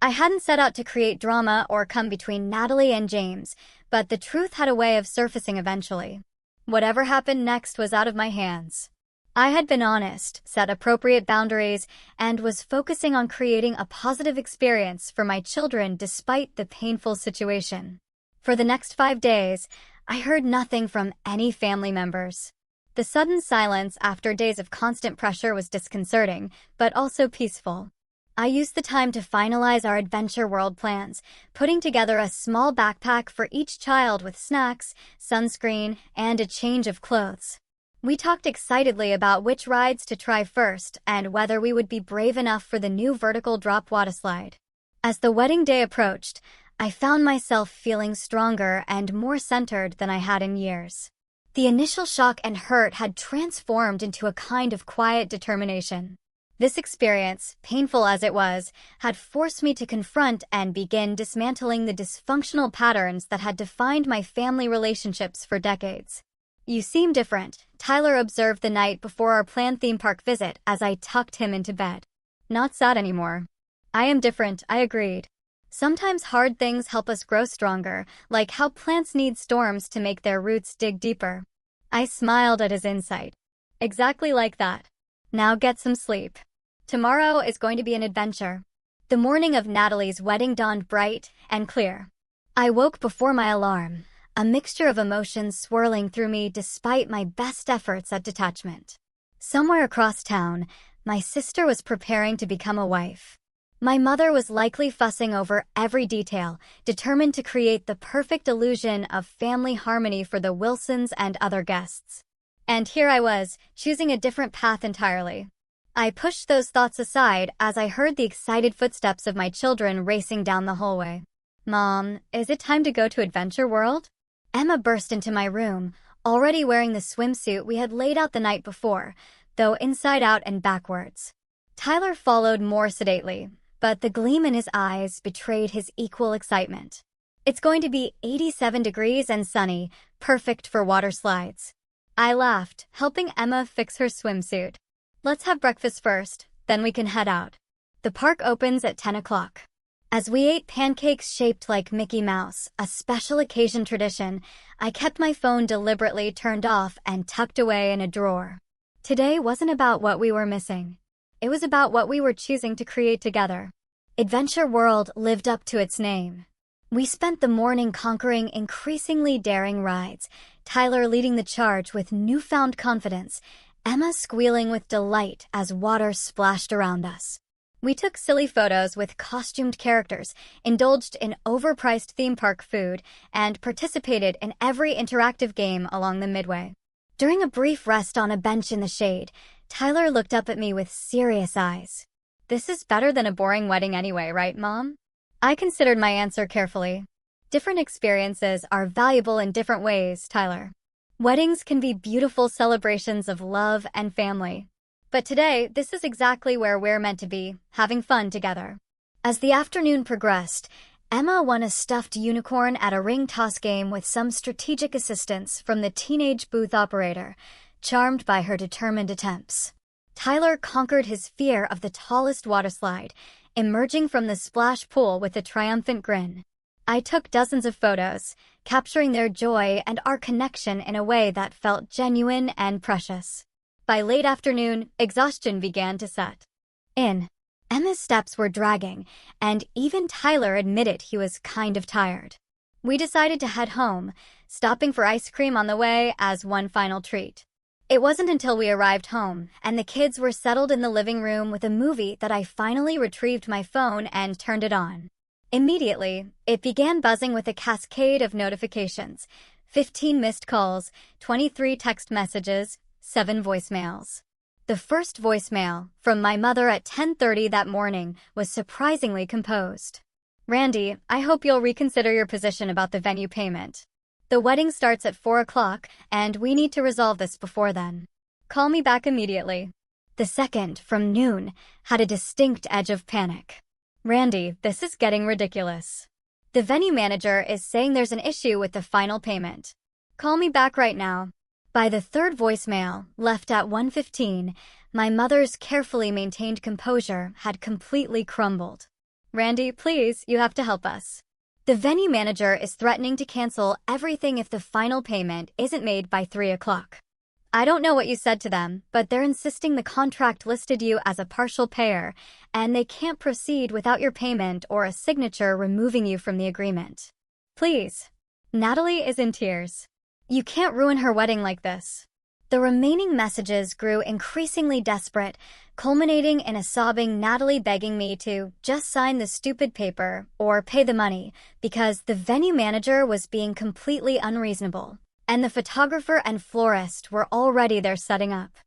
I hadn't set out to create drama or come between Natalie and James, but the truth had a way of surfacing eventually. Whatever happened next was out of my hands. I had been honest, set appropriate boundaries, and was focusing on creating a positive experience for my children despite the painful situation. For the next 5 days, I heard nothing from any family members. The sudden silence after days of constant pressure was disconcerting, but also peaceful. I used the time to finalize our adventure world plans, putting together a small backpack for each child with snacks, sunscreen, and a change of clothes. We talked excitedly about which rides to try first and whether we would be brave enough for the new vertical drop waterslide. As the wedding day approached, I found myself feeling stronger and more centered than I had in years. The initial shock and hurt had transformed into a kind of quiet determination. This experience, painful as it was, had forced me to confront and begin dismantling the dysfunctional patterns that had defined my family relationships for decades. You seem different, Tyler observed the night before our planned theme park visit as I tucked him into bed. Not sad anymore. I am different, I agreed. Sometimes hard things help us grow stronger, like how plants need storms to make their roots dig deeper. I smiled at his insight. Exactly like that. Now get some sleep. Tomorrow is going to be an adventure. The morning of Natalie's wedding dawned bright and clear. I woke before my alarm, a mixture of emotions swirling through me despite my best efforts at detachment. Somewhere across town, my sister was preparing to become a wife. My mother was likely fussing over every detail, determined to create the perfect illusion of family harmony for the Wilsons and other guests. And here I was, choosing a different path entirely. I pushed those thoughts aside as I heard the excited footsteps of my children racing down the hallway. Mom, is it time to go to Adventure World? Emma burst into my room, already wearing the swimsuit we had laid out the night before, though inside out and backwards. Tyler followed more sedately, but the gleam in his eyes betrayed his equal excitement. It's going to be 87 degrees and sunny, perfect for water slides. I laughed, helping Emma fix her swimsuit. Let's have breakfast first, then we can head out. The park opens at 10 o'clock. As we ate pancakes shaped like Mickey Mouse, a special occasion tradition, I kept my phone deliberately turned off and tucked away in a drawer. Today wasn't about what we were missing. It was about what we were choosing to create together. Adventure World lived up to its name. We spent the morning conquering increasingly daring rides, Tyler leading the charge with newfound confidence, Emma squealing with delight as water splashed around us. We took silly photos with costumed characters, indulged in overpriced theme park food, and participated in every interactive game along the midway. During a brief rest on a bench in the shade, Tyler looked up at me with serious eyes. "This is better than a boring wedding anyway, right, Mom?" I considered my answer carefully. Different experiences are valuable in different ways, Tyler. Weddings can be beautiful celebrations of love and family. But today, this is exactly where we're meant to be, having fun together. As the afternoon progressed, Emma won a stuffed unicorn at a ring toss game with some strategic assistance from the teenage booth operator, charmed by her determined attempts. Tyler conquered his fear of the tallest waterslide, emerging from the splash pool with a triumphant grin. I took dozens of photos, capturing their joy and our connection in a way that felt genuine and precious. By late afternoon, exhaustion began to set in. Emma's steps were dragging, and even Tyler admitted he was kind of tired. We decided to head home, stopping for ice cream on the way as one final treat. It wasn't until we arrived home, and the kids were settled in the living room with a movie that I finally retrieved my phone and turned it on. Immediately, it began buzzing with a cascade of notifications, 15 missed calls, 23 text messages, 7 voicemails. The first voicemail, from my mother at 10:30 that morning, was surprisingly composed. "Randy, I hope you'll reconsider your position about the venue payment. The wedding starts at 4 o'clock, and we need to resolve this before then. Call me back immediately." The second, from noon, had a distinct edge of panic. "Randy, this is getting ridiculous. The venue manager is saying there's an issue with the final payment. Call me back right now." By the third voicemail, left at 1:15, my mother's carefully maintained composure had completely crumbled. "Randy, please, you have to help us. The venue manager is threatening to cancel everything if the final payment isn't made by 3 o'clock. I don't know what you said to them, but they're insisting the contract listed you as a partial payer, and they can't proceed without your payment or a signature removing you from the agreement. Please." Natalie is in tears. "You can't ruin her wedding like this." The remaining messages grew increasingly desperate, culminating in a sobbing Natalie begging me to just sign the stupid paper or pay the money because the venue manager was being completely unreasonable, and the photographer and florist were already there setting up.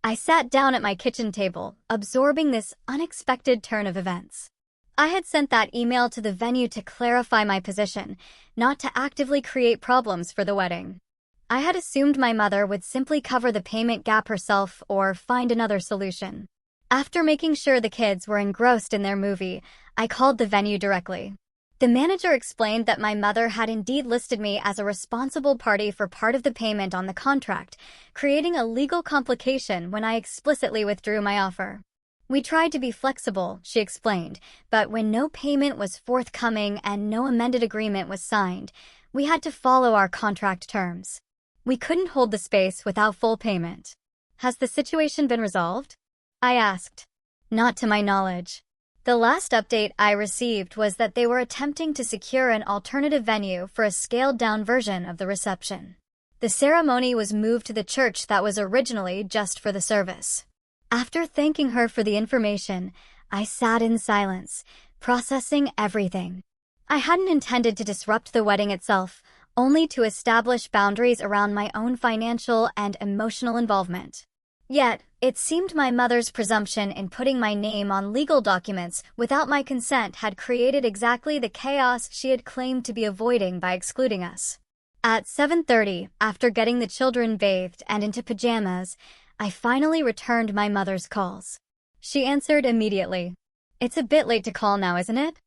I sat down at my kitchen table, absorbing this unexpected turn of events. I had sent that email to the venue to clarify my position, not to actively create problems for the wedding. I had assumed my mother would simply cover the payment gap herself or find another solution. After making sure the kids were engrossed in their movie, I called the venue directly. The manager explained that my mother had indeed listed me as a responsible party for part of the payment on the contract, creating a legal complication when I explicitly withdrew my offer. "We tried to be flexible," she explained, "but when no payment was forthcoming and no amended agreement was signed, we had to follow our contract terms. We couldn't hold the space without full payment." "Has the situation been resolved?" I asked. "Not to my knowledge. The last update I received was that they were attempting to secure an alternative venue for a scaled-down version of the reception. The ceremony was moved to the church that was originally just for the service." After thanking her for the information, I sat in silence, processing everything. I hadn't intended to disrupt the wedding itself, only to establish boundaries around my own financial and emotional involvement. Yet, it seemed my mother's presumption in putting my name on legal documents without my consent had created exactly the chaos she had claimed to be avoiding by excluding us. At 7:30, after getting the children bathed and into pajamas, I finally returned my mother's calls. She answered immediately. "It's a bit late to call now, isn't it?"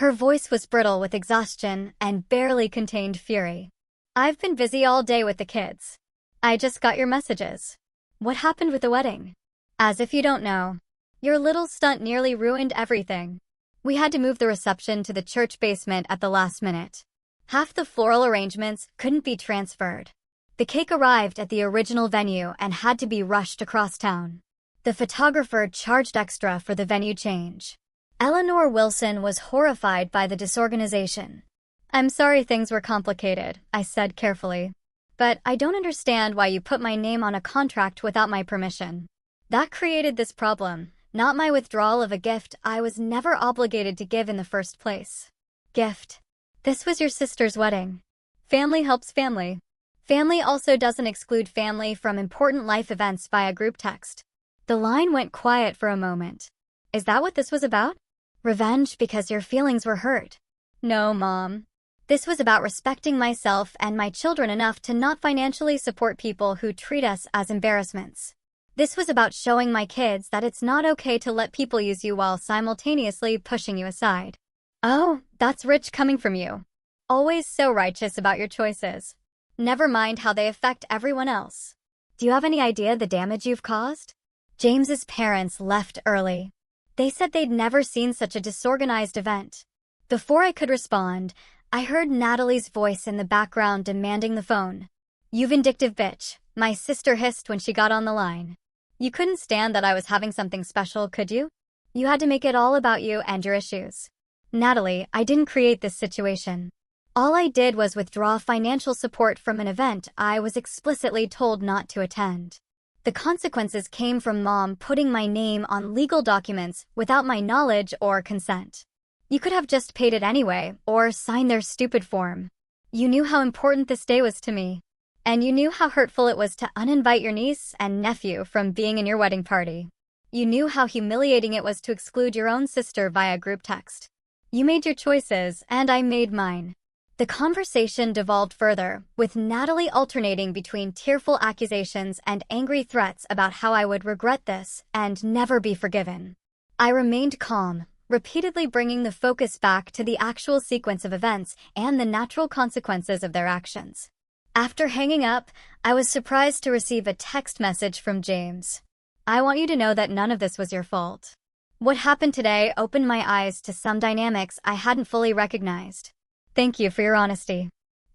Her voice was brittle with exhaustion and barely contained fury. "I've been busy all day with the kids. I just got your messages. What happened with the wedding?" "As if you don't know. Your little stunt nearly ruined everything. We had to move the reception to the church basement at the last minute. Half the floral arrangements couldn't be transferred. The cake arrived at the original venue and had to be rushed across town. The photographer charged extra for the venue change. Eleanor Wilson was horrified by the disorganization. "I'm sorry things were complicated," I said carefully. "But I don't understand why you put my name on a contract without my permission. That created this problem, not my withdrawal of a gift I was never obligated to give in the first place." Gift. This was your sister's wedding. Family helps family. Family also doesn't exclude family from important life events via group text. The line went quiet for a moment. Is that what this was about? Revenge because your feelings were hurt? No, Mom. This was about respecting myself and my children enough to not financially support people who treat us as embarrassments. This was about showing my kids that it's not okay to let people use you while simultaneously pushing you aside. Oh, that's rich coming from you. Always so righteous about your choices. Never mind how they affect everyone else. Do you have any idea the damage you've caused? James's parents left early. They said they'd never seen such a disorganized event. Before I could respond, I heard Natalie's voice in the background demanding the phone. "You vindictive bitch," my sister hissed when she got on the line. "You couldn't stand that I was having something special, could you? You had to make it all about you and your issues." "Natalie, I didn't create this situation. All I did was withdraw financial support from an event I was explicitly told not to attend. The consequences came from Mom putting my name on legal documents without my knowledge or consent. You could have just paid it anyway, or signed their stupid form. You knew how important this day was to me. And you knew how hurtful it was to uninvite your niece and nephew from being in your wedding party. You knew how humiliating it was to exclude your own sister via group text. You made your choices, and I made mine." The conversation devolved further, with Natalie alternating between tearful accusations and angry threats about how I would regret this and never be forgiven. I remained calm, repeatedly bringing the focus back to the actual sequence of events and the natural consequences of their actions. After hanging up, I was surprised to receive a text message from James. "I want you to know that none of this was your fault. What happened today opened my eyes to some dynamics I hadn't fully recognized. Thank you for your honesty.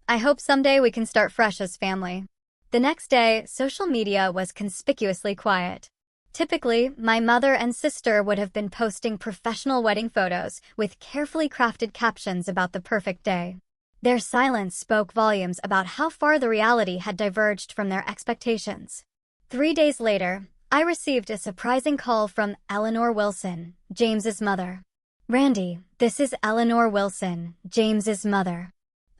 I hope someday we can start fresh as family." The next day, social media was conspicuously quiet. Typically, my mother and sister would have been posting professional wedding photos with carefully crafted captions about the perfect day. Their silence spoke volumes about how far the reality had diverged from their expectations. 3 days later, I received a surprising call from Eleanor Wilson, James's mother. "Randy, this is Eleanor Wilson, James's mother.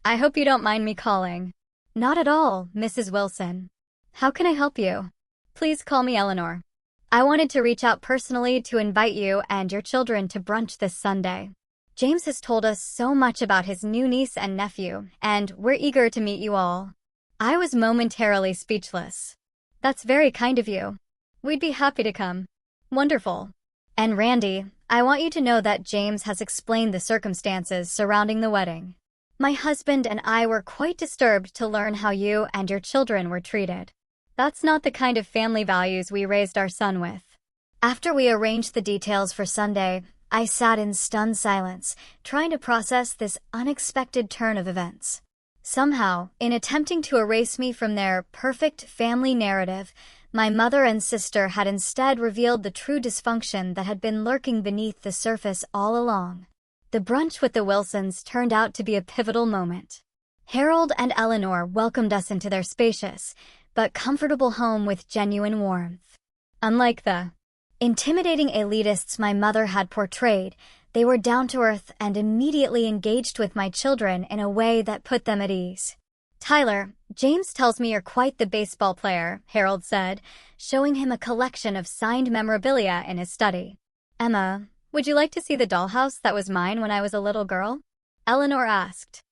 I hope you don't mind me calling." "Not at all, Mrs. Wilson. How can I help you?" "Please call me Eleanor. I wanted to reach out personally to invite you and your children to brunch this Sunday. James has told us so much about his new niece and nephew, and we're eager to meet you all." I was momentarily speechless. "That's very kind of you. We'd be happy to come." "Wonderful. And Randy, I want you to know that James has explained the circumstances surrounding the wedding. My husband and I were quite disturbed to learn how you and your children were treated. That's not the kind of family values we raised our son with." After we arranged the details for Sunday, I sat in stunned silence, trying to process this unexpected turn of events. Somehow, in attempting to erase me from their perfect family narrative, my mother and sister had instead revealed the true dysfunction that had been lurking beneath the surface all along. The brunch with the Wilsons turned out to be a pivotal moment. Harold and Eleanor welcomed us into their spacious, but comfortable home with genuine warmth. Unlike the intimidating elitists my mother had portrayed, they were down-to-earth and immediately engaged with my children in a way that put them at ease. "Tyler, James tells me you're quite the baseball player," Harold said, showing him a collection of signed memorabilia in his study. "Emma, would you like to see the dollhouse that was mine when I was a little girl?" Eleanor asked.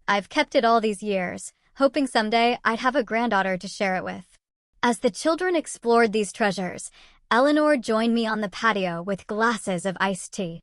"I've kept it all these years, hoping someday I'd have a granddaughter to share it with." As the children explored these treasures, Eleanor joined me on the patio with glasses of iced tea.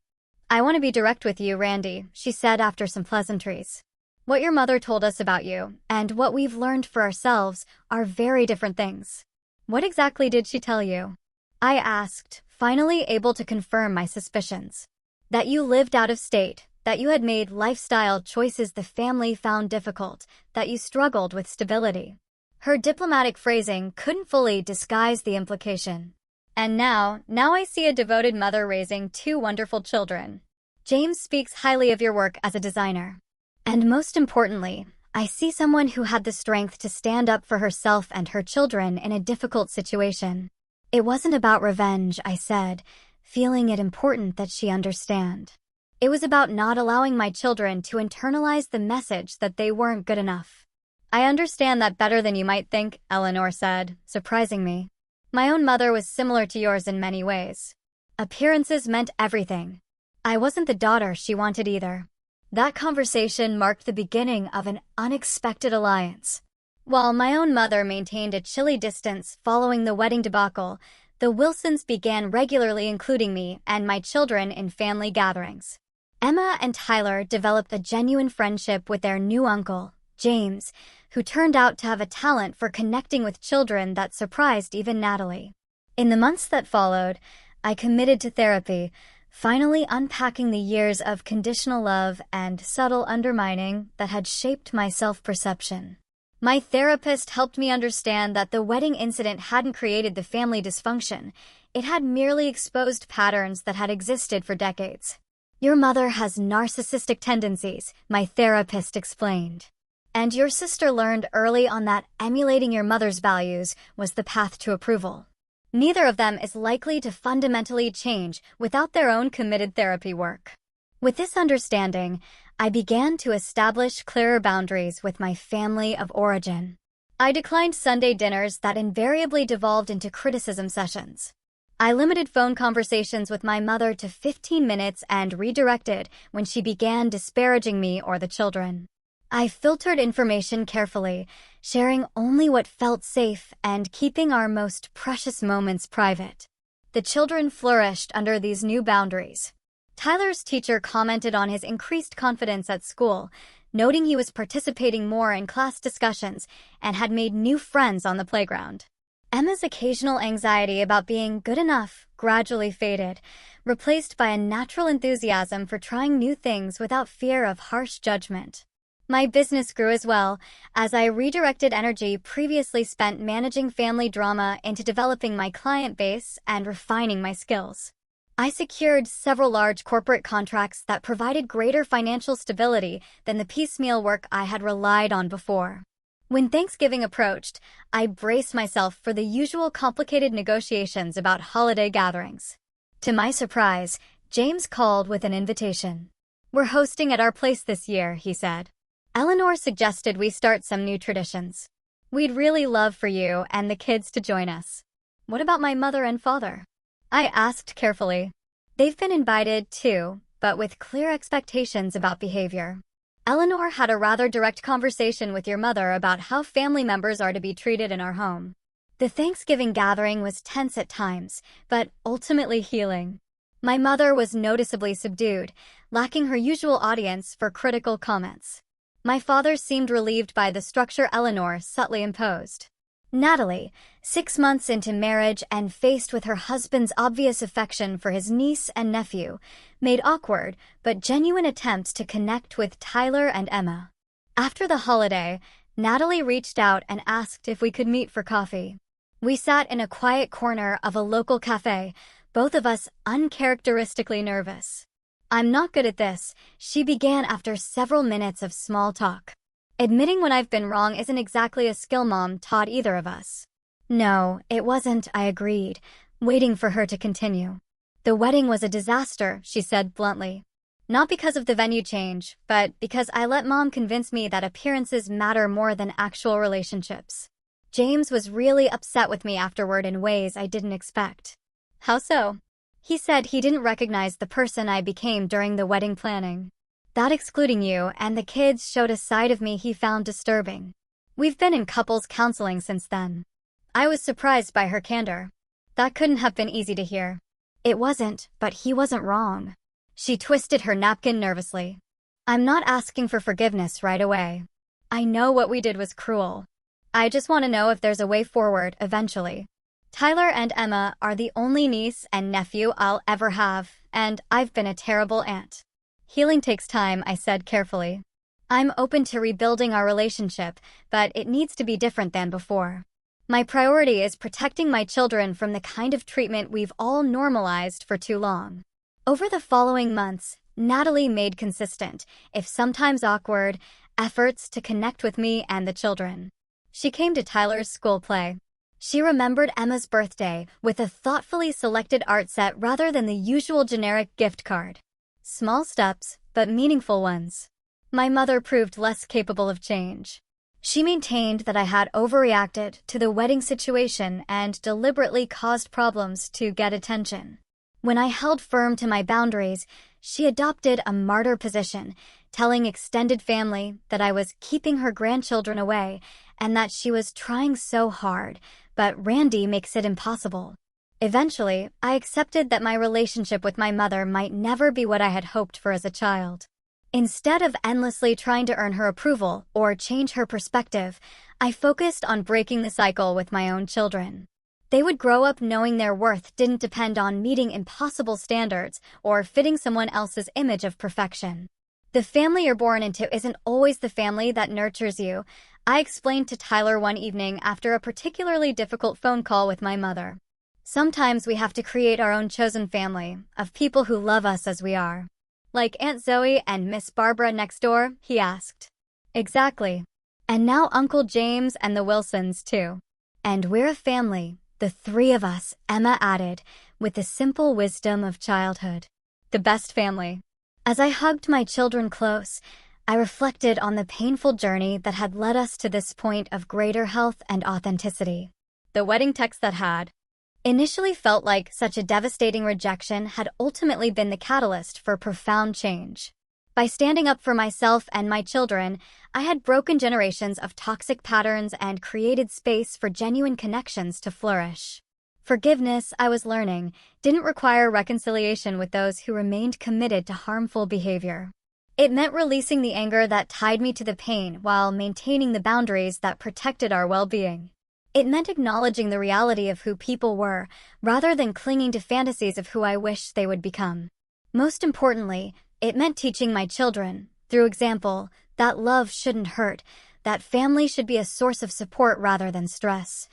"I want to be direct with you, Randy," she said after some pleasantries. "What your mother told us about you, and what we've learned for ourselves, are very different things." "What exactly did she tell you?" I asked, finally able to confirm my suspicions. That you lived out of state, that you had made lifestyle choices the family found difficult, that you struggled with stability. Her diplomatic phrasing couldn't fully disguise the implication. And now I see a devoted mother raising two wonderful children. James speaks highly of your work as a designer. And most importantly, I see someone who had the strength to stand up for herself and her children in a difficult situation. It wasn't about revenge, I said, feeling it important that she understand. It was about not allowing my children to internalize the message that they weren't good enough. I understand that better than you might think, Eleanor said, surprising me. My own mother was similar to yours in many ways. Appearances meant everything. I wasn't the daughter she wanted either. That conversation marked the beginning of an unexpected alliance. While my own mother maintained a chilly distance following the wedding debacle, the Wilsons began regularly including me and my children in family gatherings. Emma and Tyler developed a genuine friendship with their new uncle, James, who turned out to have a talent for connecting with children that surprised even Natalie. In the months that followed, I committed to therapy, finally unpacking the years of conditional love and subtle undermining that had shaped my self-perception. My therapist helped me understand that the wedding incident hadn't created the family dysfunction. It had merely exposed patterns that had existed for decades. Your mother has narcissistic tendencies, my therapist explained. And your sister learned early on that emulating your mother's values was the path to approval. Neither of them is likely to fundamentally change without their own committed therapy work. With this understanding, I began to establish clearer boundaries with my family of origin. I declined Sunday dinners that invariably devolved into criticism sessions. I limited phone conversations with my mother to 15 minutes and redirected when she began disparaging me or the children. I filtered information carefully, sharing only what felt safe and keeping our most precious moments private. The children flourished under these new boundaries. Tyler's teacher commented on his increased confidence at school, noting he was participating more in class discussions and had made new friends on the playground. Emma's occasional anxiety about being good enough gradually faded, replaced by a natural enthusiasm for trying new things without fear of harsh judgment. My business grew as well, as I redirected energy previously spent managing family drama into developing my client base and refining my skills. I secured several large corporate contracts that provided greater financial stability than the piecemeal work I had relied on before. When Thanksgiving approached, I braced myself for the usual complicated negotiations about holiday gatherings. To my surprise, James called with an invitation. "We're hosting at our place this year," he said. "Eleanor suggested we start some new traditions. We'd really love for you and the kids to join us." "What about my mother and father?" I asked carefully. "They've been invited too, but with clear expectations about behavior. Eleanor had a rather direct conversation with your mother about how family members are to be treated in our home." The Thanksgiving gathering was tense at times, but ultimately healing. My mother was noticeably subdued, lacking her usual audience for critical comments. My father seemed relieved by the structure Eleanor subtly imposed. Natalie, 6 months into marriage and faced with her husband's obvious affection for his niece and nephew, made awkward but genuine attempts to connect with Tyler and Emma. After the holiday, Natalie reached out and asked if we could meet for coffee. We sat in a quiet corner of a local cafe, both of us uncharacteristically nervous. "I'm not good at this," she began after several minutes of small talk. "Admitting when I've been wrong isn't exactly a skill Mom taught either of us." "No, it wasn't," I agreed, waiting for her to continue. "The wedding was a disaster," she said bluntly. "Not because of the venue change, but because I let Mom convince me that appearances matter more than actual relationships." James was really upset with me afterward in ways I didn't expect. "How so?" He said he didn't recognize the person I became during the wedding planning. "That excluding you and the kids showed a side of me he found disturbing. We've been in couples counseling since then." I was surprised by her candor. That couldn't have been easy to hear. It wasn't, but he wasn't wrong. She twisted her napkin nervously. "I'm not asking for forgiveness right away. I know what we did was cruel. I just want to know if there's a way forward eventually." Tyler and Emma are the only niece and nephew I'll ever have, and I've been a terrible aunt. Healing takes time, I said carefully. I'm open to rebuilding our relationship, but it needs to be different than before. My priority is protecting my children from the kind of treatment we've all normalized for too long. Over the following months, Natalie made consistent, if sometimes awkward, efforts to connect with me and the children. She came to Tyler's school play. She remembered Emma's birthday with a thoughtfully selected art set rather than the usual generic gift card. Small steps, but meaningful ones. My mother proved less capable of change. She maintained that I had overreacted to the wedding situation and deliberately caused problems to get attention. When I held firm to my boundaries, she adopted a martyr position, telling extended family that I was keeping her grandchildren away and that she was trying so hard, but Randy makes it impossible. Eventually, I accepted that my relationship with my mother might never be what I had hoped for as a child. Instead of endlessly trying to earn her approval or change her perspective, I focused on breaking the cycle with my own children. They would grow up knowing their worth didn't depend on meeting impossible standards or fitting someone else's image of perfection. The family you're born into isn't always the family that nurtures you, I explained to Tyler one evening after a particularly difficult phone call with my mother. Sometimes we have to create our own chosen family, of people who love us as we are. Like Aunt Zoe and Miss Barbara next door, he asked. Exactly. And now Uncle James and the Wilsons, too. And we're a family, the three of us, Emma added, with the simple wisdom of childhood. The best family. As I hugged my children close, I reflected on the painful journey that had led us to this point of greater health and authenticity. The wedding text that had initially felt like such a devastating rejection had ultimately been the catalyst for profound change. By standing up for myself and my children, I had broken generations of toxic patterns and created space for genuine connections to flourish. Forgiveness, I was learning, didn't require reconciliation with those who remained committed to harmful behavior. It meant releasing the anger that tied me to the pain while maintaining the boundaries that protected our well-being. It meant acknowledging the reality of who people were, rather than clinging to fantasies of who I wished they would become. Most importantly, it meant teaching my children, through example, that love shouldn't hurt, that family should be a source of support rather than stress,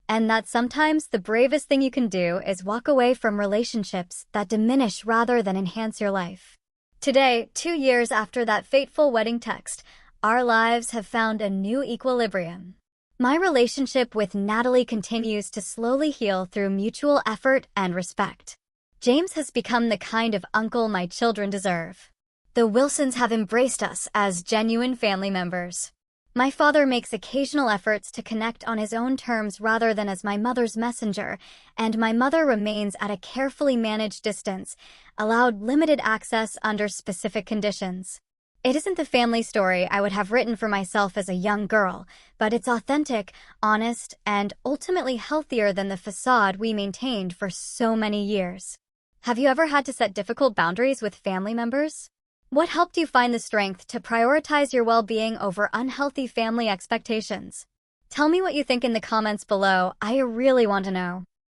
and that sometimes the bravest thing you can do is walk away from relationships that diminish rather than enhance your life. Today, 2 years after that fateful wedding text, our lives have found a new equilibrium. My relationship with Natalie continues to slowly heal through mutual effort and respect. James has become the kind of uncle my children deserve. The Wilsons have embraced us as genuine family members. My father makes occasional efforts to connect on his own terms rather than as my mother's messenger, and my mother remains at a carefully managed distance, allowed limited access under specific conditions. It isn't the family story I would have written for myself as a young girl, but it's authentic, honest, and ultimately healthier than the facade we maintained for so many years. Have you ever had to set difficult boundaries with family members? What helped you find the strength to prioritize your well-being over unhealthy family expectations? Tell me what you think in the comments below. I really want to know.